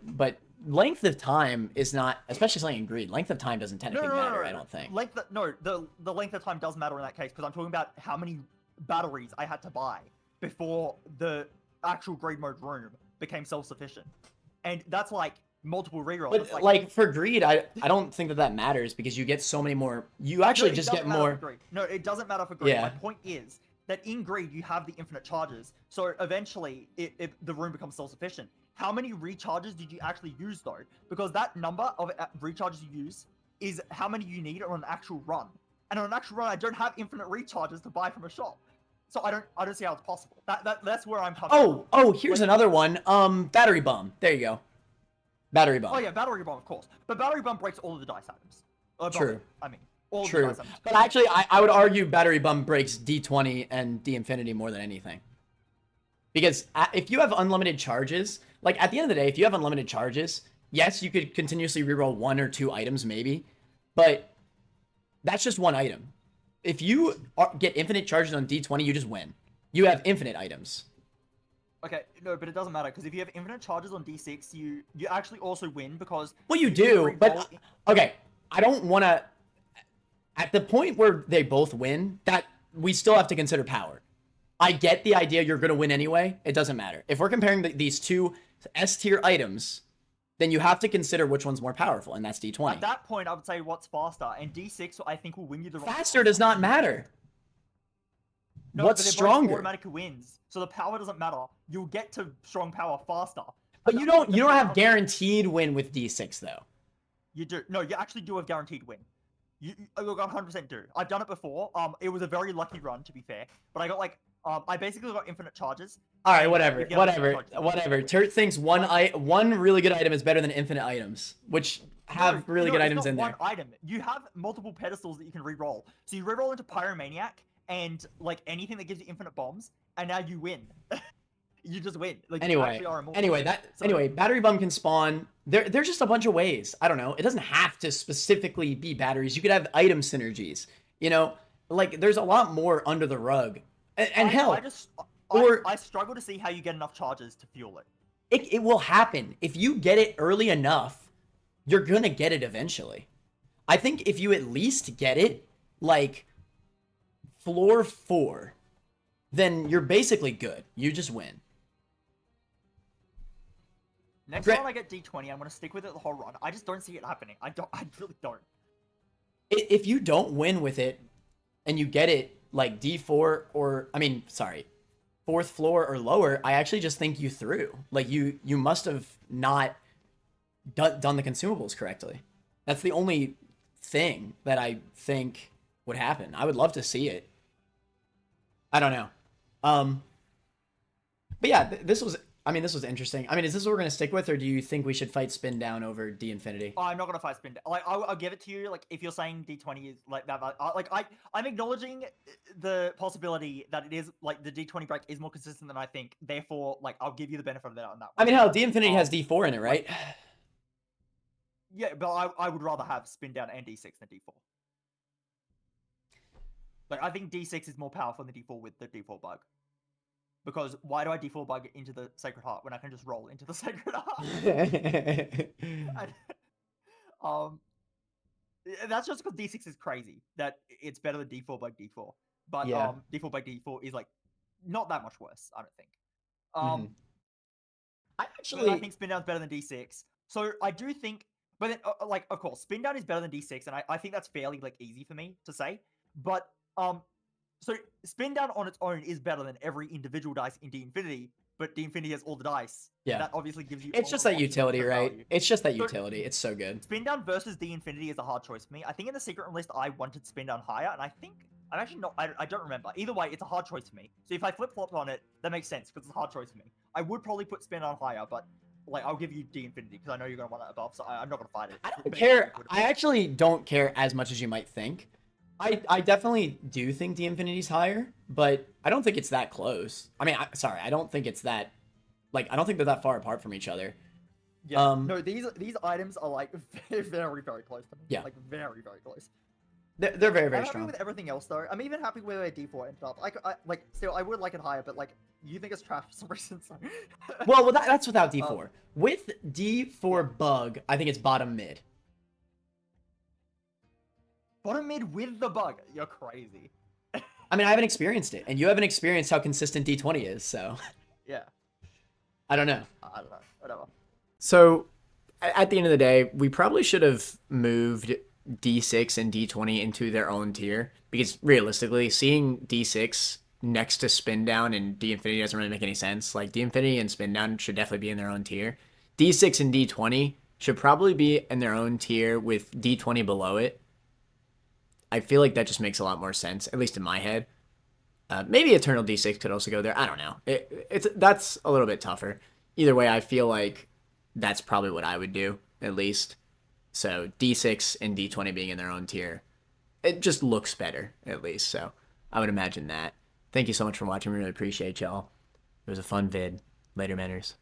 length of time is not, especially something in greed. Length of time doesn't technically matter, I don't think. The length of time does matter in that case, because I'm talking about how many batteries I had to buy before the actual greed mode room became self-sufficient, and that's like multiple rerolls. But like for greed, I don't think that matters, because you get so many more. You actually just get more. No, it doesn't matter for greed. Yeah. My point is that in greed you have the infinite charges, so eventually the room becomes self-sufficient. How many recharges did you actually use though? Because that number of recharges you use is how many you need on an actual run. And on an actual run, I don't have infinite recharges to buy from a shop, so I don't see how it's possible. That's where I'm coming. Oh, here's another one. Battery bomb. There you go. Battery bomb. Oh yeah, battery bomb, of course. But battery bomb breaks all of the dice items. True. I mean, All of the True. dice items. But actually, I would argue Battery Bum breaks D20 and D Infinity more than anything. Because if you have unlimited charges, like at the end of the day, if you have unlimited charges, yes, you could continuously reroll 1 or 2 items maybe, but that's just 1 item. If you get infinite charges on D20, you just win. You have infinite items. Okay, no, but it doesn't matter because if you have infinite charges on D6, you actually also win because. Well, you can do, re-roll but okay, I don't want to. At the point where they both win, that we still have to consider power. I get the idea you're going to win anyway. It doesn't matter. If we're comparing these two S tier items, then you have to consider which one's more powerful, and that's D20. At that point, I would say what's faster, and D6 I think will win you the. Faster does not matter. No, What's but stronger? Automatically wins, so the power doesn't matter. You'll get to strong power faster. But you don't have guaranteed win with D6 though. You do. No, you actually do have guaranteed win. You 100% do. I've done it before. It was a very lucky run, to be fair. But I got like, I basically got infinite charges. All right, whatever. Turt thinks one really good item is better than infinite items, which have really good items in there. One item. You have multiple pedestals that you can re-roll. So you re-roll into Pyromaniac and like anything that gives you infinite bombs, and now you win. You just win. Like, anyway, Battery Bum can spawn. There's just a bunch of ways. I don't know. It doesn't have to specifically be batteries. You could have item synergies. You know, like there's a lot more under the rug. And I struggle to see how you get enough charges to fuel it. It will happen. If you get it early enough, you're gonna get it eventually. I think if you at least get it like floor 4, then you're basically good. You just win. Next round I get D20, I'm gonna stick with it the whole run. I just don't see it happening. I really don't. If you don't win with it, and you get it like D4 or fourth floor or lower, I actually just think you threw. Like you must have not done the consumables correctly. That's the only thing that I think would happen. I would love to see it. I don't know. But yeah, this was interesting. I mean, is this what we're gonna stick with, or do you think we should fight Spin Down over D Infinity? Oh, I'm not gonna fight Spin Down. Like, I'll give it to you. Like, if you're saying D20 is like that, I'm acknowledging the possibility that it is like the D20 break is more consistent than I think. Therefore, like, I'll give you the benefit of that on that one. I mean, hell, D Infinity has D4 in it, right? Yeah, but I would rather have Spin Down and D6 than D4. Like, I think D6 is more powerful than D4 with the D4 bug. Because why do I D4 bug into the Sacred Heart when I can just roll into the Sacred Heart? That's just because D6 is crazy. That it's better than D4 bug D4. But yeah. D4 bug D4 is like not that much worse, I don't think. I think Spin Down's better than D6. So I do think, but then like of course, Spin Down is better than D6, and I think that's fairly like easy for me to say. But so Spin Down on its own is better than every individual dice in D Infinity, but D Infinity has all the dice. Yeah. That obviously gives you. It's just that utility, right? It's just that utility. It's so good. Spin Down versus D Infinity is a hard choice for me. I think in the secret list I wanted Spin Down higher, and I think I'm actually not. I don't remember. Either way, it's a hard choice for me. So if I flip flopped on it, that makes sense because it's a hard choice for me. I would probably put Spin Down higher, but like I'll give you D Infinity because I know you're gonna want that above, so I'm not gonna fight it. I don't care. I actually don't care as much as you might think. I definitely do think D Infinity's higher, but I don't think it's that close. I mean, I don't think it's that, like, I don't think they're that far apart from each other. Yeah. No, these items are like very, very close to me. Yeah. Like very, very close. They're very, very I'm strong. happy with everything else though. I'm even happy with where D4 ended up. Like still, I would like it higher, but like you think it's trash for some reason. So. well, that's without D4. With D4 bug, I think it's bottom mid. Bottom mid with the bug. You're crazy. I mean, I haven't experienced it, and you haven't experienced how consistent D20 is, so. Yeah. I don't know. I don't know. Whatever. So, at the end of the day, we probably should have moved D6 and D20 into their own tier, because realistically, seeing D6 next to Spin Down and D Infinity doesn't really make any sense. Like, D Infinity and Spin Down should definitely be in their own tier. D6 and D20 should probably be in their own tier with D20 below it. I feel like that just makes a lot more sense, at least in my head. Maybe Eternal D6 could also go there. I don't know. That's a little bit tougher. Either way, I feel like that's probably what I would do, at least. So D6 and D20 being in their own tier. it just looks better at least. So I would imagine that. Thank you so much for watching. We really appreciate y'all. It was a fun vid. Later, manners.